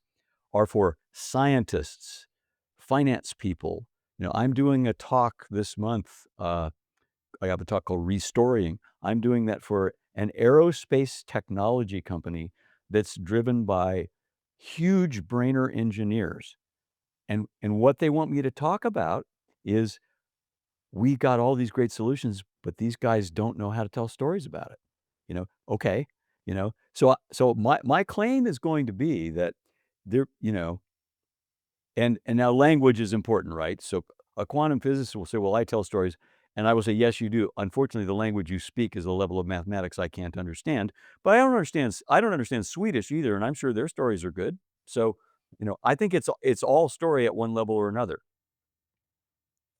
are for scientists, finance people. I'm doing a talk this month. I have a talk called Restoring. I'm doing that for an aerospace technology company that's driven by huge brainer engineers. And what they want me to talk about is we got all these great solutions, but these guys don't know how to tell stories about it. Okay, so my claim is going to be that there, and now language is important, right? So a quantum physicist will say, "Well, I tell stories." And I will say, "Yes, you do. Unfortunately, the language you speak is a level of mathematics I can't understand." But I don't understand Swedish either, and I'm sure their stories are good. So, I think it's all story at one level or another.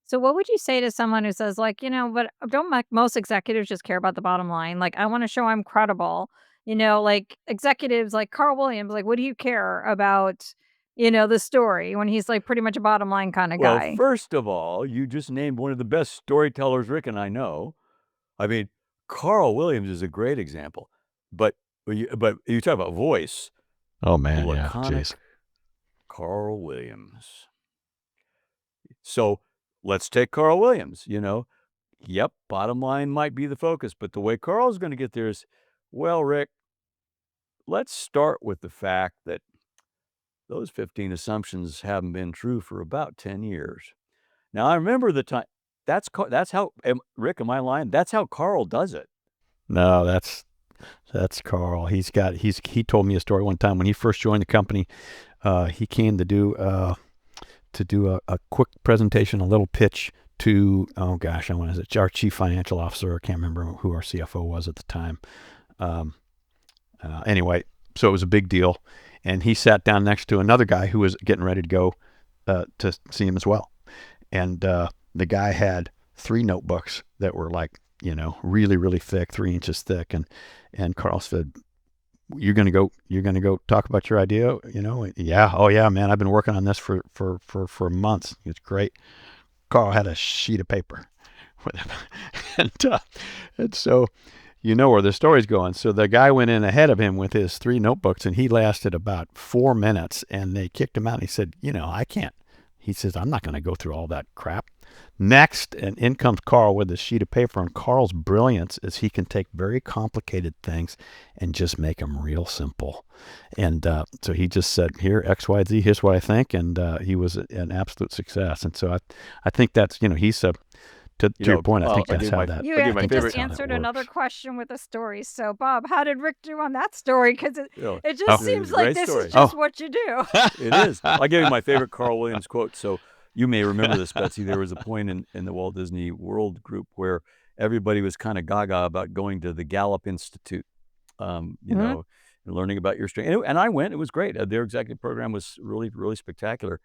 So what would you say to someone who says like, but don't most executives just care about the bottom line? Like, I want to show I'm credible. Like executives like Carl Williams, like, what do you care about, the story when he's like pretty much a bottom line kind of Well, guy? first of all, you just named one of the best storytellers Rick and I know. I mean, Carl Williams is a great example, but you talk about voice, Oh man, yeah, laconic jeez. Carl Williams. So let's take Carl Williams. Yep, bottom line might be the focus, but the way Carl's going to get there is, well, Rick, let's start with the fact that those 15 assumptions haven't been true for about 10 years. Now, I remember the time. That's how, Rick, am I lying? That's how Carl does it. No, that's Carl. He told me a story one time when he first joined the company. He came to do a quick presentation, a little pitch to, oh gosh, I want to say our chief financial officer. I can't remember who our CFO was at the time. Anyway, so it was a big deal, and he sat down next to another guy who was getting ready to go to see him as well. And the guy had 3 notebooks that were like, really, really thick, 3 inches thick. And Carl said, you're going to go talk about your idea, Yeah. Oh yeah, man. I've been working on this for months. It's great. Carl had a sheet of paper with him. And so, where the story's going. So the guy went in ahead of him with his 3 notebooks, and he lasted about 4 minutes, and they kicked him out. And he said, I can't. He says, I'm not going to go through all that crap. Next, and in comes Carl with a sheet of paper, and Carl's brilliance is he can take very complicated things and just make them real simple. And so he just said, here, X, Y, Z, here's what I think, and he was an absolute success. And so I think that's, he's a, to your point, I think I'll that's give how my that, You I'll give my you just favorite. how that answered another works. question with a story. So, Bob, how did Rick do on that story? Because it, You know, it Oh, just it's seems a like great this story. is just what you do. It is. I'll give you my favorite Carl Williams quote. So you may remember this, Betsy. There was a point in the Walt Disney World group where everybody was kind of gaga about going to the Gallup Institute, Mhm. and learning about your strength. And I went. It was great. Their executive program was really, really spectacular.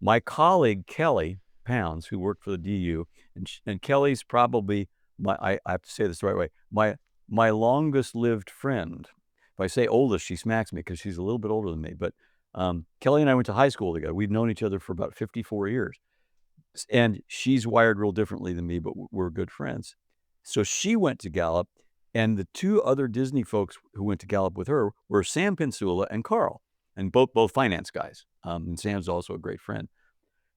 My colleague, Kelly Pounds, who worked for the DU, and Kelly's probably I have to say this the right way, my longest lived friend. If I say oldest, she smacks me because she's a little bit older than me. But Kelly and I went to high school together. We've known each other for about 54 years. And she's wired real differently than me, but we're good friends. So she went to Gallup, and the 2 other Disney folks who went to Gallup with her were Sam Pinsula and Carl, and both finance guys. And Sam's also a great friend.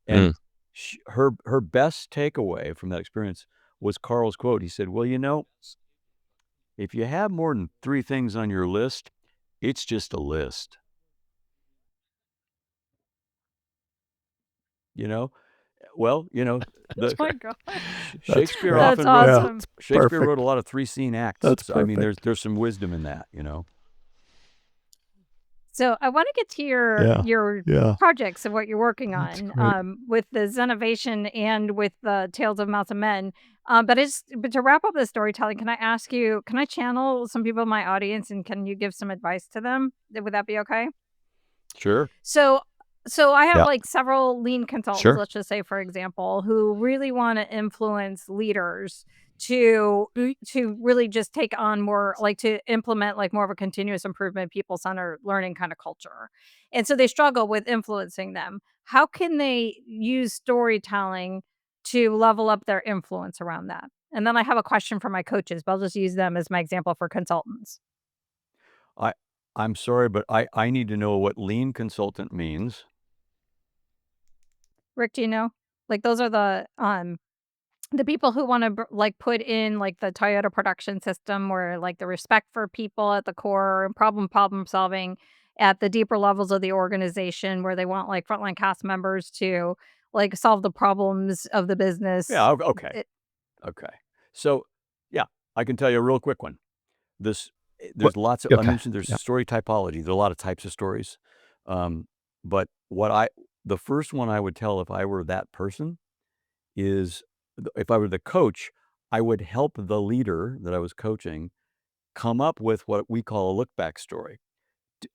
And Mm. her best takeaway from that experience was Carl's quote. He said, "Well, if you have more than 3 things on your list, it's just a list." You know? Well, Oh the my god. That's Shakespeare great. That's often wrote Yeah, awesome. it's Shakespeare wrote a perfect. lot of 3-scene acts. That's So, I mean, perfect. there's some wisdom in that. So I want to get to your Yeah, your yeah, projects and what you're working that's on great. with the Zenovation and with the Tales of Mouse and Men. But to wrap up the storytelling, can I ask you? Can I channel some people in my audience and can you give some advice to them? Would that be okay? Sure. So so I have Yeah, like several lean consultants, sure. let's just say for example, who really want to influence leaders to to really just take on more like to implement like more of a continuous improvement, people centered learning kind of culture. And so they struggle with influencing them. How can they use storytelling to level up their influence around that? And then I have a question for my coaches, but I'll just use them as my example for consultants. I I'm sorry, but I need to know what lean consultant means. Rick, do you know? Like those are the people who wanna like, put in, like, the Toyota production system where, like, the respect for people at the core and problem solving at the deeper levels of the organization where they want, like, frontline cast members to, like, solve the problems of the business. Yeah, okay. It Okay. So, yeah, I can tell you a real quick one. This What? there's lots of I Okay. mentioned there's Yeah. story typology. There are a lot of types of stories. But the first one I would tell if I were that person is if I were the coach, I would help the leader that I was coaching come up with what we call a look back story.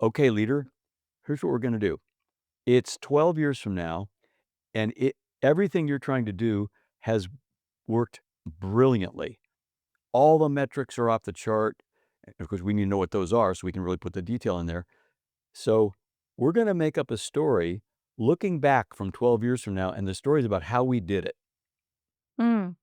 Okay, leader, here's what we're going to do. It's 12 years from now, and everything you're trying to do has worked brilliantly. All the metrics are off the chart. Of course, we need to know what those are so we can really put the detail in there. So we're going to make up a story looking back from 12 years from now, and the story is about how we did it. mm.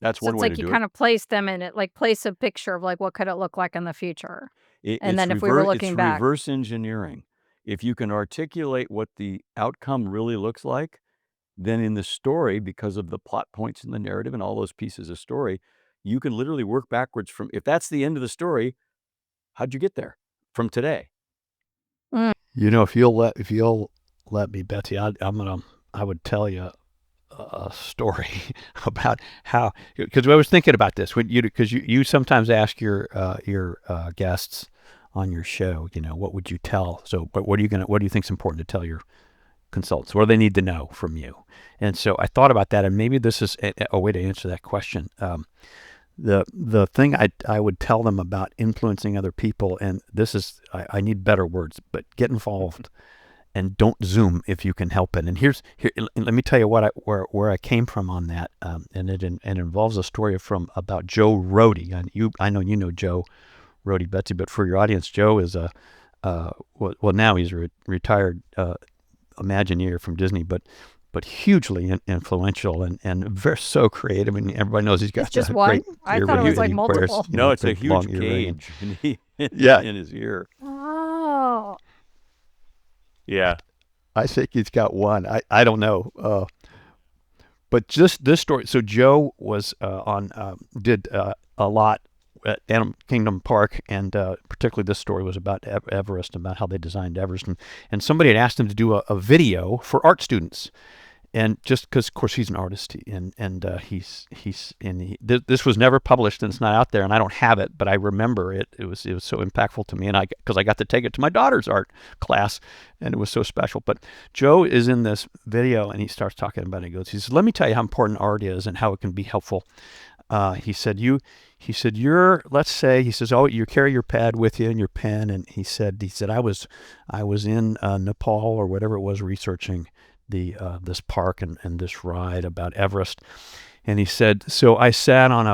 That's So one it's way to like you do it. kind of place them in it, like, place a picture of, like, what could it look like in the future? And It's then if we were it's looking back. reverse engineering. If you can articulate what the outcome really looks like, then in the story, because of the plot points in the narrative and all those pieces of story, you can literally work backwards from if that's the end of the story, how'd you get there from today? Mm. If you'll let me, Betsy, I would tell you a story about how, because I was thinking about this when because you sometimes ask your guests on your show, what would you tell? So, but what do you think is important to tell your consultants? What do they need to know from you? And so I thought about that, and maybe this is a way to answer that question. The thing I would tell them about influencing other people, and this is I need better words, but get involved and don't Zoom if you can help it. And let me tell you where I came from on that, and it involves a story about Joe Rohde. And I know you know Joe Rohde, Betsy, but for your audience, Joe is well now he's a retired Imagineer from Disney, but hugely influential and very so creative. And everybody knows he's It's got just that one? great I ear thought it ring was, that like, he wears. multiple. No, it's a big, long huge earring. cage Yeah, in his ear. Oh. Yeah. I think he's got one. I don't know. But just this story. So Joe was did a lot at Animal Kingdom Park, and particularly this story was about Everest, about how they designed Everest, and somebody had asked him to do a video for art students, and just because, of course, he's an artist, this was never published and it's not out there, and I don't have it, but I remember it. It was so impactful to me, and because I got to take it to my daughter's art class, and it was so special. But Joe is in this video, and he starts talking about it. He says, "Let me tell you how important art is and how it can be helpful." He said, let's say, he says, oh, you carry your pad with you and your pen. And he said, I was in Nepal or whatever it was, researching this park and this ride about Everest. And he said, so I sat on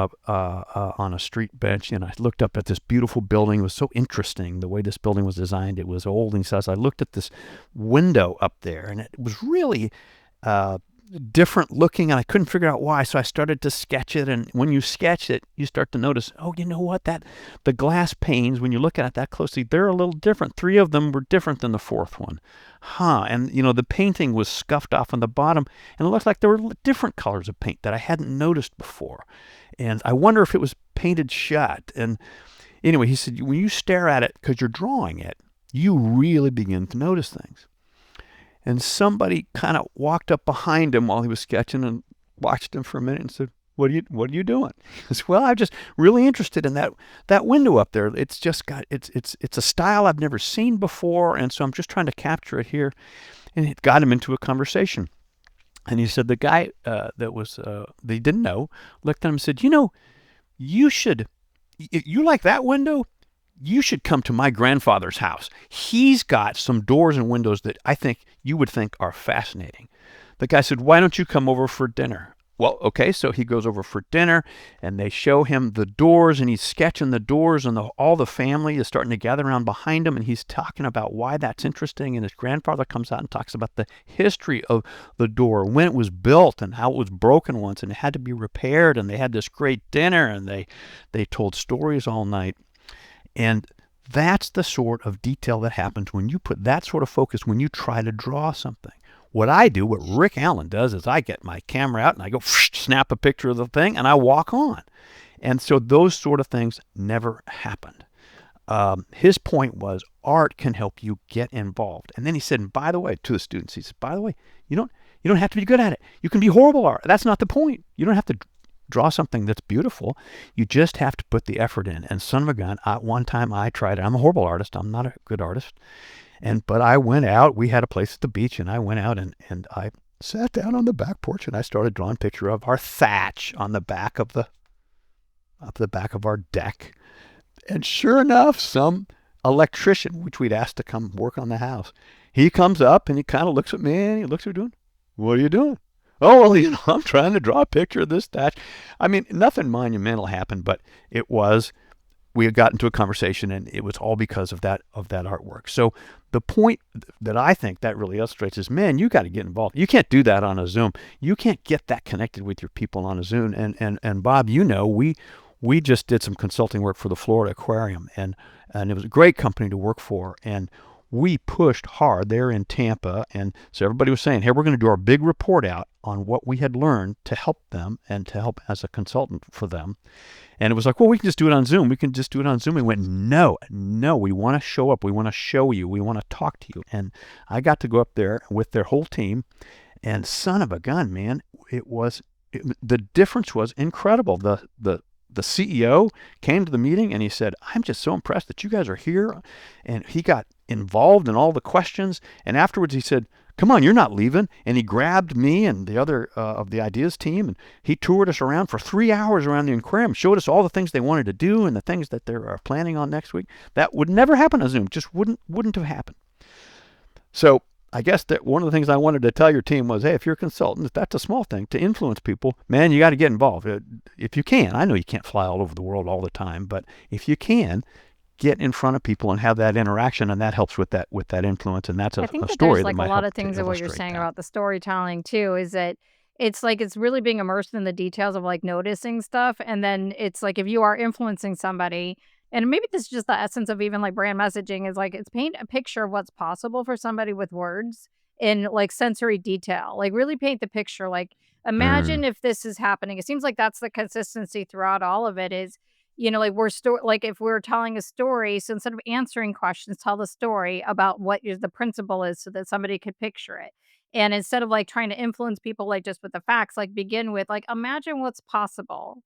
a street bench and I looked up at this beautiful building. It was so interesting the way this building was designed. It was old. And he says, I looked at this window up there and it was really different looking, and I couldn't figure out why. So I started to sketch it, and when you sketch it, you start to notice, oh, you know what? The glass panes, when you look at it that closely, they're a little different. 3 of them were different than the 4th one. And the painting was scuffed off on the bottom, and it looked like there were different colors of paint that I hadn't noticed before. And I wonder if it was painted shut. And anyway, he said, when you stare at it because you're drawing it, you really begin to notice things. And somebody kind of walked up behind him while he was sketching and watched him for a minute and said, what are you doing? He said, well, I'm just really interested in that window up there. It's just got, it's a style I've never seen before. And so I'm just trying to capture it here. And it got him into a conversation. And he said, the guy that he didn't know, looked at him and said, you like that window? You should come to my grandfather's house. He's got some doors and windows that I think you would think are fascinating. The guy said, why don't you come over for dinner? Well, okay, so he goes over for dinner, and they show him the doors, and he's sketching the doors, and all the family is starting to gather around behind him, and he's talking about why that's interesting, and his grandfather comes out and talks about the history of the door, when it was built, and how it was broken once, and it had to be repaired, and they had this great dinner, and they told stories all night. And that's the sort of detail that happens when you put that sort of focus, when you try to draw something. What I do, what Rick Allen does, is I get my camera out and I go snap a picture of the thing and I walk on. And so those sort of things never happened. His point was art can help you get involved. And then he said, and by the way, to the students, he said, by the way, you don't have to be good at it. You can be horrible at it. That's not the point. You don't have to draw something that's beautiful. You just have to put the effort in. And son of a gun, one time I tried it. I'm a horrible artist. I'm not a good artist. But I went out, we had a place at the beach, and I went out and I sat down on the back porch and I started drawing a picture of our thatch on the back of our deck. And sure enough, some electrician, which we'd asked to come work on the house, he comes up and he kind of looks at me and he looks at me doing, what are you doing? Oh, well, I'm trying to draw a picture of this thatch. I mean, nothing monumental happened, but we had gotten into a conversation, and it was all because of that artwork. So the point that I think that really illustrates is, man, you got to get involved. You can't do that on a Zoom. You can't get that connected with your people on a Zoom. And Bob, we just did some consulting work for the Florida Aquarium, and it was a great company to work for. And we pushed hard. They're in Tampa, and so everybody was saying, hey, we're going to do our big report out on what we had learned to help them and to help as a consultant for them. And it was like, well, we can just do it on Zoom. We can just do it on Zoom. We went, no, we want to show up. We want to show you. We want to talk to you. And I got to go up there with their whole team, and son of a gun, man, the difference was incredible. The CEO came to the meeting and he said, I'm just so impressed that you guys are here. And he got involved in all the questions. And afterwards he said, come on, you're not leaving. And he grabbed me and the other of the ideas team, and he toured us around for 3 hours around the aquarium, showed us all the things they wanted to do and the things that they're planning on next week. That would never happen on Zoom. Just wouldn't have happened. So I guess that one of the things I wanted to tell your team was, hey, if you're a consultant, if that's a small thing to influence people, man, you got to get involved. If you can, I know you can't fly all over the world all the time, but if you can, get in front of people and have that interaction, and that helps with that influence. And that's I think a that story there's that like a might lot help of to things of what you're illustrate saying that. about the storytelling too, is that it's like it's really being immersed in the details of like noticing stuff. And then it's like if you are influencing somebody, and maybe this is just the essence of even like brand messaging, is like it's paint a picture of what's possible for somebody with words in like sensory detail. Like really paint the picture. Like imagine if this is happening. It seems like that's the consistency throughout all of it is, like like if we're telling a story, so instead of answering questions, tell the story about what the principle is so that somebody could picture it. And instead of like trying to influence people like just with the facts, like begin with like imagine what's possible.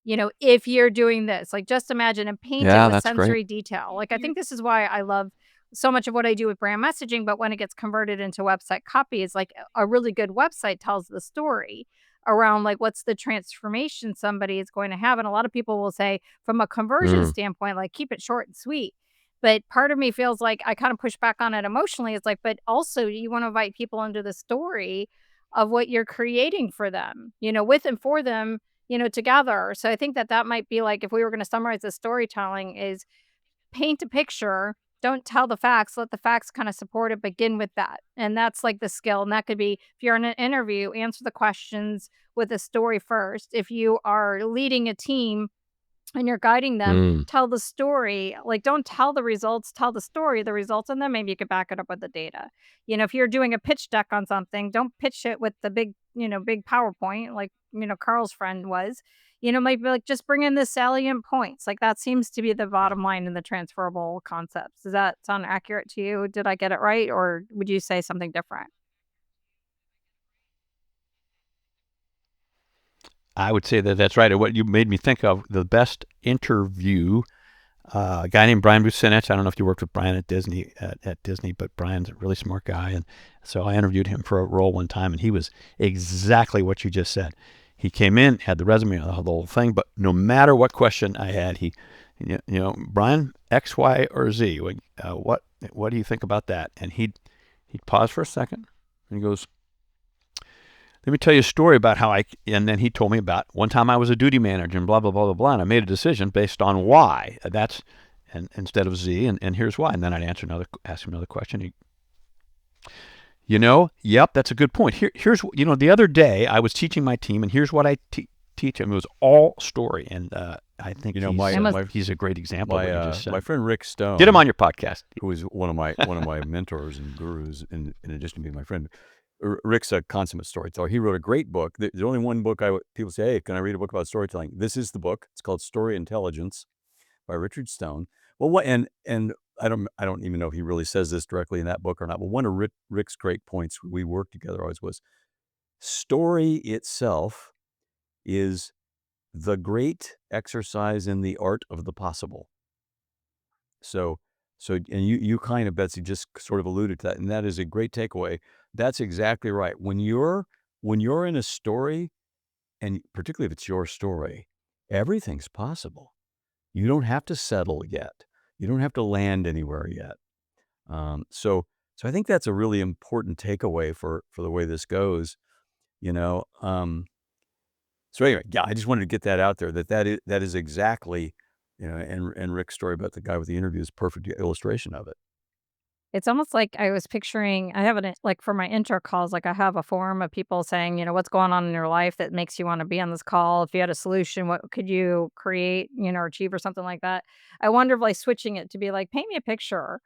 If you're doing this, like just imagine and paint it Yeah, with that's great. sensory detail. Like I think this is why I love so much of what I do with brand messaging, but when it gets converted into website copy, is like a really good website tells the story around like what's the transformation somebody is going to have. And a lot of people will say from a conversion Mm. standpoint, like keep it short and sweet. But part of me feels like I kind of push back on it emotionally. It's like, but also you want to invite people into the story of what you're creating for them, with and for them, together. So I think that might be like, if we were going to summarize the storytelling, is paint a picture, don't tell the facts, let the facts kind of support it, begin with that. And that's like the skill. And that could be if you're in an interview, answer the questions with a story first. If you are leading a team and you're guiding them, Mm. tell the story. Like, don't tell the results, tell the story, the results, and then maybe you could back it up with the data. If you're doing a pitch deck on something, don't pitch it with the big PowerPoint like, Carl's friend was. Maybe like just bring in the salient points. Like that seems to be the bottom line in the transferable concepts. Does that sound accurate to you? Did I get it right? Or would you say something different? I would say that that's right. And what you made me think of, the best interview, a guy named Brian Bucinich. I don't know if you worked with Brian at Disney, but Brian's a really smart guy. And so I interviewed him for a role one time, and he was exactly what you just said. He came in, had the resume, the whole thing, but no matter what question I had, Brian, X, Y, or Z, what do you think about that? And he'd pause for a second, and he goes, let me tell you a story about how and then he told me about one time I was a duty manager and blah, blah, blah, blah, blah. And I made a decision based on why. And instead of Z, and here's why. And then I'd ask him another question. Yep, that's a good point. Here's, the other day I was teaching my team, and here's what I teach them. It was all story. And I think he's a great example of what you just said. My friend Rick Stone. Get him on your podcast. Who is one of my mentors and gurus, in addition to being my friend. Rick's a consummate storyteller. He wrote a great book. There's only one book people say, hey, can I read a book about storytelling? This is the book. It's called Story Intelligence by Richard Stone. Well, and I don't even know if he really says this directly in that book or not, but one of Rick's great points, we worked together always, was story itself is the great exercise in the art of the possible. So, and you kind of, Betsy, just sort of alluded to that, and that is a great takeaway. That's exactly right. When you're in a story, and particularly if it's your story, everything's possible. You don't have to settle yet. You don't have to land anywhere yet. So I think that's a really important takeaway for the way this goes. So anyway, yeah, I just wanted to get that out there. That is exactly, and Rick's story about the guy with the interview is a perfect illustration of it. It's almost like I was picturing I have it like for my intro calls, like I have a forum of people saying, what's going on in your life that makes you want to be on this call? If you had a solution, what could you create, or achieve or something like that? I wonder if like switching it to be like, paint me a picture,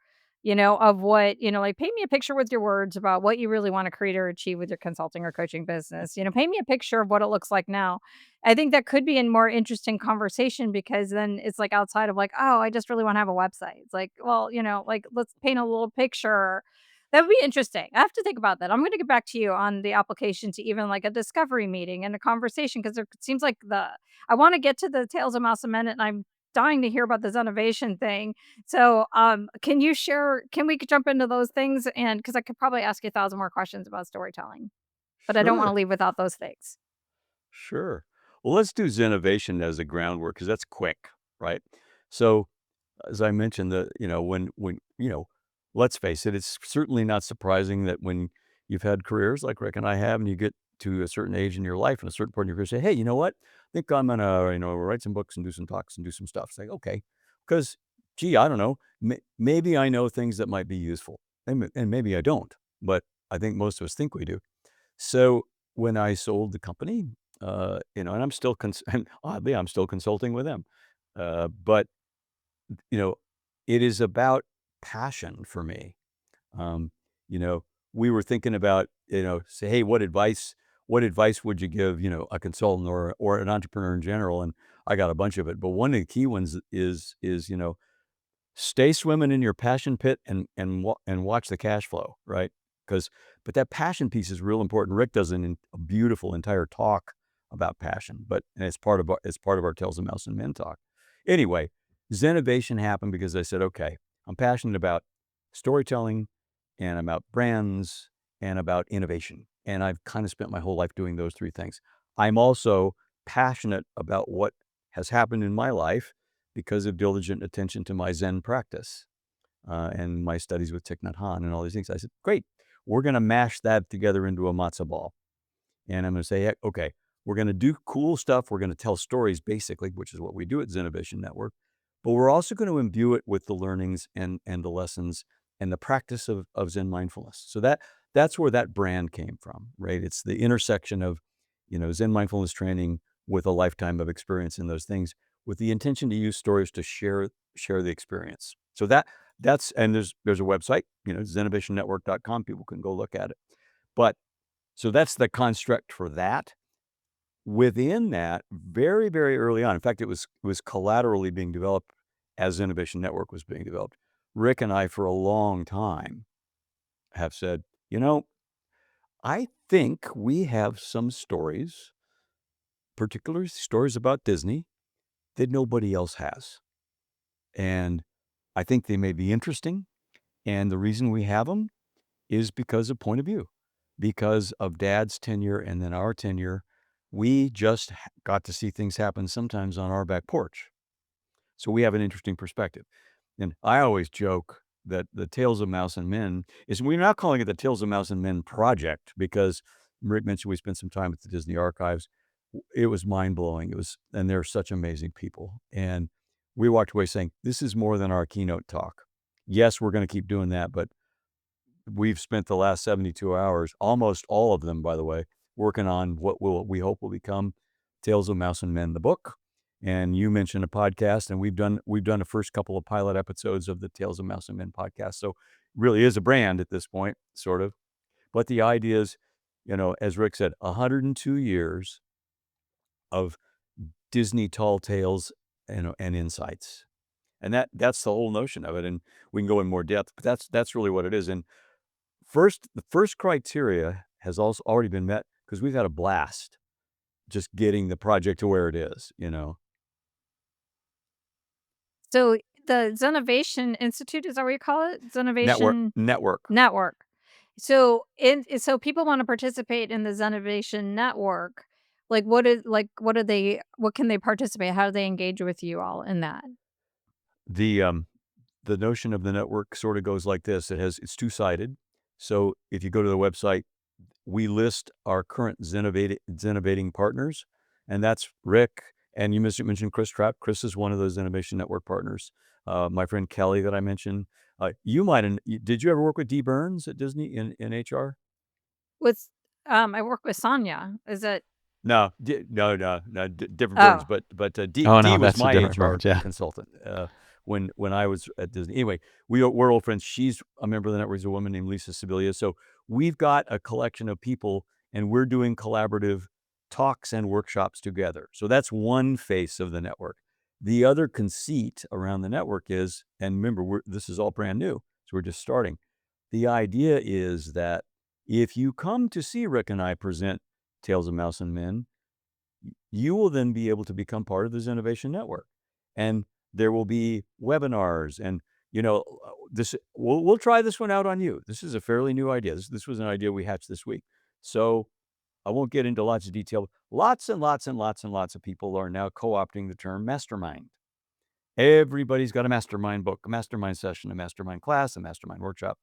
of what, like paint me a picture with your words about what you really want to create or achieve with your consulting or coaching business. Paint me a picture of what it looks like now. I think that could be a more interesting conversation because then it's like outside of like, oh, I just really want to have a website. It's like, well, like let's paint a little picture. That would be interesting. I have to think about that. I'm going to get back to you on the application to even like a discovery meeting and a conversation because it seems like I want to get to the Tales of Mouse and Men, and I'm dying to hear about the Zenovation thing. So, can we jump into those things? And because I could probably ask you 1,000 more questions about storytelling, but I don't want to Sure. leave without those things. Sure. Well, let's do Zenovation as a groundwork because that's quick, right? So, as I mentioned, let's face it, it's certainly not surprising that when you've had careers like Rick and I have, and you get to a certain age in your life and a certain point in your career, say, hey, you know what? I think I'm gonna, write some books and do some talks and do some stuff. It's like, okay, because, gee, I don't know, maybe I know things that might be useful, and maybe I don't, but I think most of us think we do. So when I sold the company, and I'm still, and oddly, I'm still consulting with them, but you know, it is about passion for me. Um, you know, we were thinking about, say, hey, what advice would you give, a consultant or an entrepreneur in general? And I got a bunch of it, but one of the key ones is, stay swimming in your passion pit and watch the cash flow, right? But that passion piece is real important. Rick does a beautiful entire talk about passion, and it's part of our Tales of Mouse and Men talk. Anyway, Zenovation happened because I said, okay, I'm passionate about storytelling and about brands and about innovation. And I've kind of spent my whole life doing those three things. I'm also passionate about what has happened in my life because of diligent attention to my Zen practice and my studies with Thich Nhat Hanh and all these things. I said, great, we're going to mash that together into a matzo ball. And I'm going to say, okay, we're going to do cool stuff. We're going to tell stories, basically, which is what we do at Zenovation Network. But we're also going to imbue it with the learnings and the lessons and the practice of Zen mindfulness. So that's where that brand came from, right? It's the intersection of, Zen mindfulness training with a lifetime of experience in those things, with the intention to use stories to share the experience. So and there's a website, zenovationnetwork.com. People can go look at it. But so that's the construct for that. Within that, very, very early on, in fact, it was collaterally being developed as Zenovation Network was being developed. Rick and I, for a long time, have said, I think we have some stories, particularly stories about Disney, that nobody else has. And I think they may be interesting. And the reason we have them is because of point of view, because of Dad's tenure and then our tenure. We just got to see things happen sometimes on our back porch. So we have an interesting perspective. And I always joke that the Tales of Mouse and Men we're not calling it the Tales of Mouse and Men project because, Rick mentioned we spent some time at the Disney archives. It was mind-blowing. And they're such amazing people. And we walked away saying, this is more than our keynote talk. Yes, we're going to keep doing that, but we've spent the last 72 hours, almost all of them, by the way, working on what we hope will become Tales of Mouse and Men, the book. And you mentioned a podcast, and we've done the first couple of pilot episodes of the Tales of Mouse and Men podcast. So it really is a brand at this point, sort of. But the idea is, as Rick said, 102 years of Disney tall tales and insights. And that's the whole notion of it. And we can go in more depth, but that's really what it is. And the first criteria has also already been met because we've had a blast just getting the project to where it is. So the Zenovation Institute, is that what you call it? Zenovation Network. Network. So people want to participate in the Zenovation Network. Like what can they participate? How do they engage with you all in that? The notion of the network sort of goes like this. It's two-sided. So if you go to the website, we list our current Zenovating partners, and that's Rick. And you mentioned Chris Trapp. Chris is one of those Zenovation Network partners. My friend Kelly that I mentioned. Did you ever work with Dee Burns at Disney in HR? With I work with Sonia. Is it? No, different Burns. Oh, But Oh Dee no, was that's a my different HR Burns. Yeah. consultant when I was at Disney. Anyway, we're old friends. She's a member of the network. There's a woman named Lisa Sibilia. So we've got a collection of people, and we're doing collaborative talks and workshops together. So that's one face of the network. The other conceit around the network is, and remember, this is all brand new, so we're just starting. The idea is that if you come to see Rick and I present Tales of Mouse and Men, you will then be able to become part of the Zenovation Network. And there will be webinars and, we'll try this one out on you. This is a fairly new idea. This was an idea we hatched this week. So I won't get into lots of detail. Lots and lots and lots and lots of people are now co-opting the term mastermind. Everybody's got a mastermind book, a mastermind session, a mastermind class, a mastermind workshop.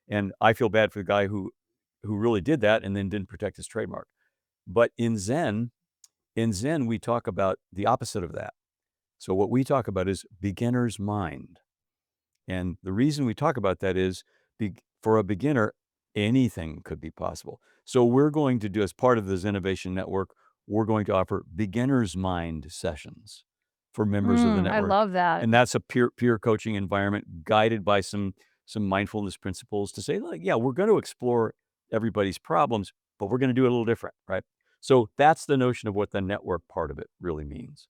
And I feel bad for the guy who really did that and then didn't protect his trademark. But in Zen, we talk about the opposite of that. So what we talk about is beginner's mind. And the reason we talk about that is for a beginner, anything could be possible. So we're going to do, as part of the Zenovation Network, we're going to offer beginner's mind sessions for members of the I network. love that. And that's a peer coaching environment guided by some mindfulness principles to say, like, yeah, we're going to explore everybody's problems, but we're going to do it a little different, right? So that's the notion of what the network part of it really means.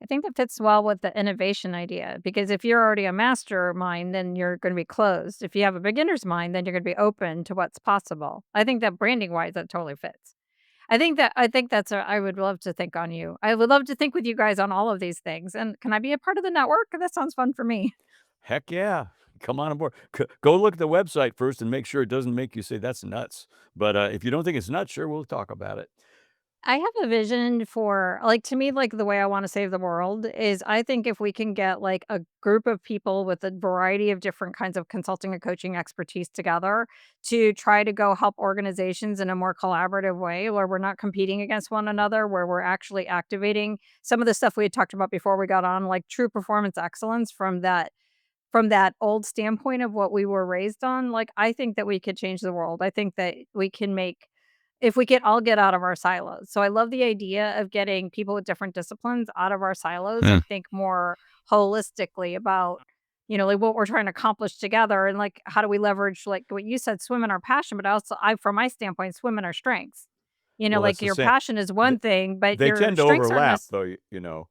I think that fits well with the innovation idea, because if you're already a mastermind, then you're going to be closed. If you have a beginner's mind, then you're going to be open to what's possible. I think that branding wise, that totally fits. I would love to think on you. I would love to think with you guys on all of these things. And can I be a part of the network? That sounds fun for me. Heck yeah. Come on aboard. Go look at the website first and make sure it doesn't make you say that's nuts. But if you don't think it's nuts, sure, we'll talk about it. I have a vision for, like, to me, like, the way I want to save the world is, I think if we can get like a group of people with a variety of different kinds of consulting and coaching expertise together to try to go help organizations in a more collaborative way, where we're not competing against one another, where we're actually activating some of the stuff we had talked about before we got on, like true performance excellence from that old standpoint of what we were raised on. Like, I think that we could change the world. I think that we can make, if we could all get out of our silos. So I love the idea of getting people with different disciplines out of our silos Hmm. and think more holistically about, like what we're trying to accomplish together, and like how do we leverage, like what you said, swim in our passion, but also, from my standpoint, swim in our strengths. Well, that's Like the your same. passion is one thing, but They your tend to strengths aren't overlap, necessarily. though.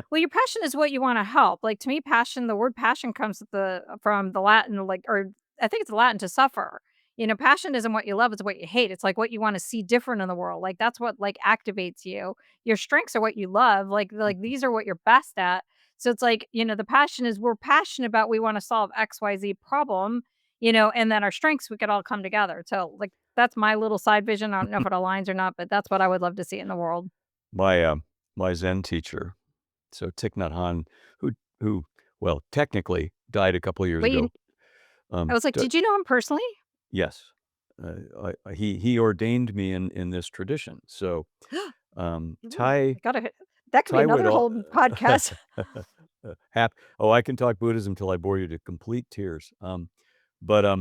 Well, your passion is what you wanna help. Like, to me, passion, the word passion comes from the Latin, like, or I think it's Latin, to suffer. Passion isn't what you love, it's what you hate. It's like what you wanna see different in the world. Like, that's what, like, activates you. Your strengths are what you love. Like these are what you're best at. So it's like, the passion is, we're passionate about, we wanna solve XYZ problem, and then our strengths, we could all come together. So, like, that's my little side vision. I don't know if it aligns or not, but that's what I would love to see in the world. My Zen teacher, so Thich Nhat Hanh, who well, technically died a couple of years Wait, ago. I was like, t- "Did you know him personally?" yes, He ordained me in this tradition. So Ooh, Ty that could be Ty would another all whole podcast. I can talk Buddhism till I bore you to complete tears. But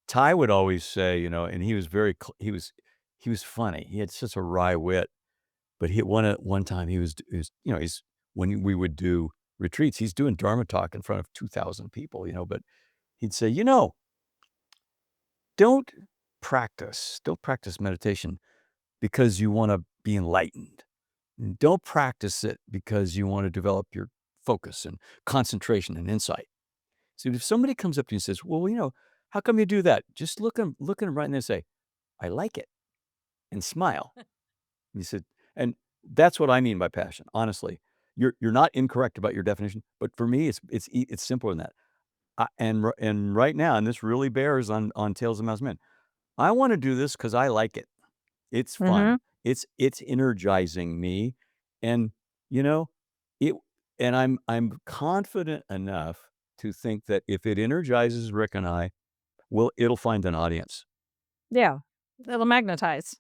Ty would always say, and he was he was funny. He had such a wry wit. But one time he's when we would do retreats, he's doing Dharma talk in front of 2,000 people, but he'd say, don't don't practice meditation because you want to be enlightened. Don't practice it because you want to develop your focus and concentration and insight. So if somebody comes up to you and says, well, how come you do that? Just look at them right in there and say, I like it, and smile. He said, and that's what I mean by passion. Honestly, you're not incorrect about your definition, but for me, it's simpler than that. And right now, and this really bears on Tales of Mouse Men. I want to do this because I like it. It's Hmm. fun. It's energizing me, and you know, it. And I'm confident enough to think that if it energizes Rick and I, well, it'll find an audience. Yeah, it'll magnetize.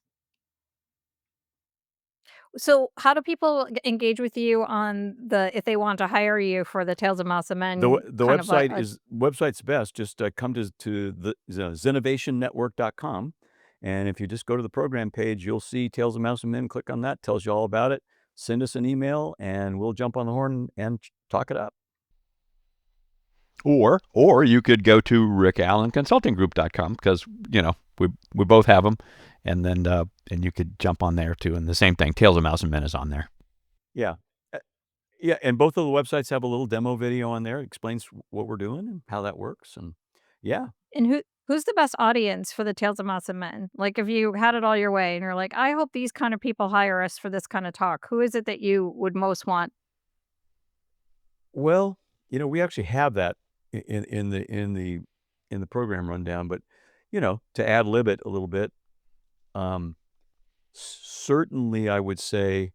So, how do people engage with you on if they want to hire you for the Tales of Mouse and Men The kind of website's best. Just come to the zenovationnetwork.com, and if you just go to the program page, you'll see Tales of Mouse and Men. Click on that, tells you all about it. Send us an email, and we'll jump on the horn and talk it up. Or you could go to rickallenconsultinggroup.com because we both have them, and then and you could jump on there too. And the same thing, Tales of Mouse and Men is on there. Yeah. Yeah, and both of the websites have a little demo video on there. It explains what we're doing and how that works, and yeah. and who's the best audience for the Tales of Mouse and Men? Like, if you had it all your way and you're like, "I hope these kind of people hire us for this kind of talk," who is it that you would most want? Well, we actually have that in the program rundown, but to ad lib it a little bit, um, certainly I would say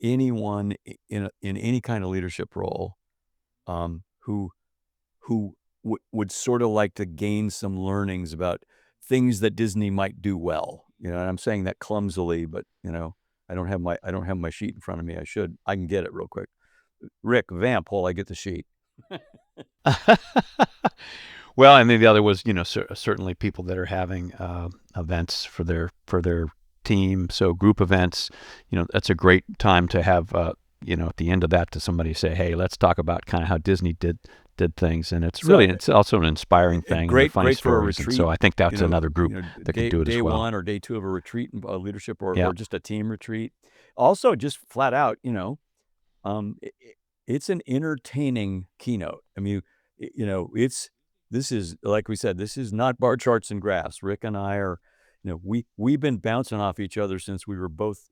anyone in any kind of leadership role who would sort of like to gain some learnings about things that Disney might do well. And I'm saying that clumsily, but I don't have my sheet in front of me. I can get it real quick. Rick, vamp while I get the sheet. Well, and then the other was, certainly people that are having events for their team. So group events, that's a great time to have, at the end of that, to somebody say, hey, let's talk about kind of how Disney did things. And it's also an inspiring thing. Great, and funny great for a stories. retreat. And so I think that's another group that can do it day as well. Day 1 or day 2 of a retreat, leadership, or just a team retreat. Also, just flat out, it's an entertaining keynote. I mean, this is, like we said, this is not bar charts and graphs. Rick and I are, we've been bouncing off each other since we were both,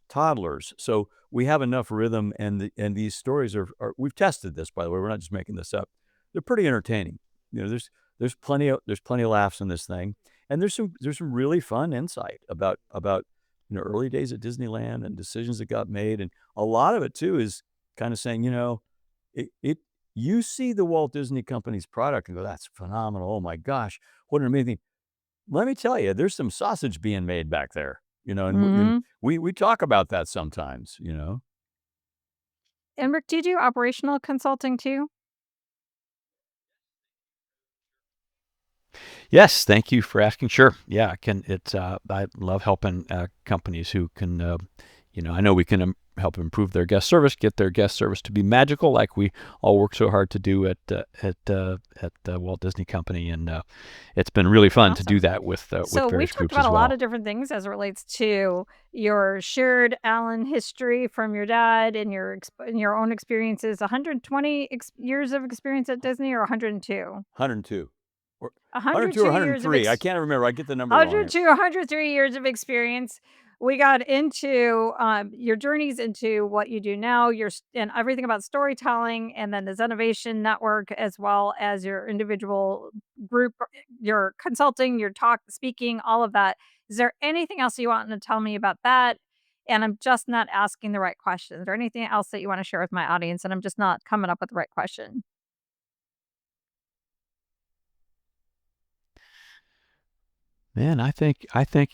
toddlers. So we have enough rhythm, and these stories are we've tested this, by the way. We're not just making this up. They're pretty entertaining. There's plenty of laughs in this thing, and there's some really fun insight about early days at Disneyland and decisions that got made, and a lot of it too is kind of saying, you see the Walt Disney Company's product and go, that's phenomenal. Oh my gosh, what an amazing. Let me tell you, there's some sausage being made back there, and we talk about that sometimes, And Rick, do you do operational consulting too? Yes, thank you for asking. Sure. Yeah, I love helping companies who can, I know we can help improve their guest service, get their guest service to be magical, like we all work so hard to do at the Walt Disney Company, and it's been really fun to do that with So we've various talked groups as about a lot well. of different things as it relates to your shared Allen history from your dad and and your own experiences. 120 years of experience at Disney, or 102? 102 or 102 or 102 years of 103. I can't remember. I get the number wrong. 102, 103 years of experience. We got into your journeys into what you do now, and everything about storytelling, and then the Zenovation network, as well as your individual group, your consulting, your talk, speaking, all of that. Is there anything else you want to tell me about that? And I'm just not asking the right questions, or anything else that you want to share with my audience, and I'm just not coming up with the right question. Man, I think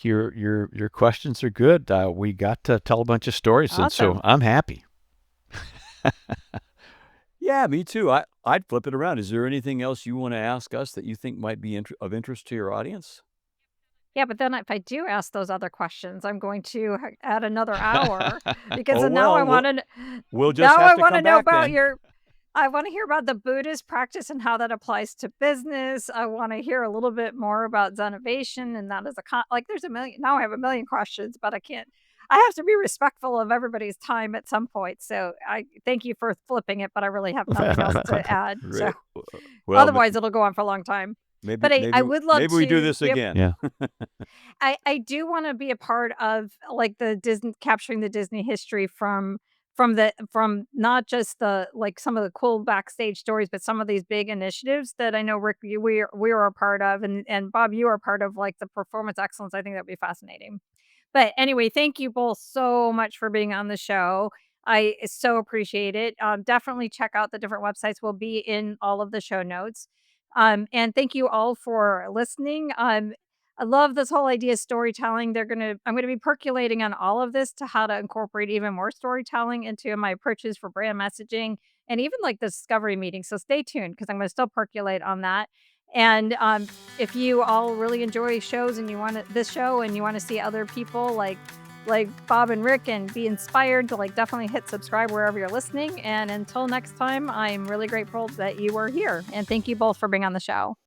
your questions are good. We got to tell a bunch of stories, and so Awesome. I'm happy. Yeah, me too. I'd flip it around. Is there anything else you want to ask us that you think might be of interest to your audience? Yeah, but then if I do ask those other questions, I'm going to add another hour because Oh, now I well, want to we'll just now have I to want to come know back about then. your I want to hear about the Buddhist practice and how that applies to business. I want to hear a little bit more about Zenovation and that is like there's a million now I have a million questions, but I have to be respectful of everybody's time at some point. So I thank you for flipping it, but I really have nothing else to add. So Right. Well, otherwise it'll go on for a long time. maybe But I maybe would love maybe we do to this be a again. Yeah. I do wanna be a part of, like, the Disney capturing the Disney history from not just the like, some of the cool backstage stories, but some of these big initiatives that I know, Rick, we are a part of, and Bob, you are a part of, like, the performance excellence. I think that'd be fascinating. But anyway, thank you both so much for being on the show. I so appreciate it. Definitely check out the different websites. Will be in all of the show notes. And thank you all for listening. I love this whole idea of storytelling. I'm gonna be percolating on all of this to how to incorporate even more storytelling into my approaches for brand messaging and even like the discovery meeting. So stay tuned because I'm gonna still percolate on that. And if you all really enjoy shows and you want this show and you want to see other people like Bob and Rick and be inspired to like definitely hit subscribe wherever you're listening. And until next time, I'm really grateful that you were here and thank you both for being on the show.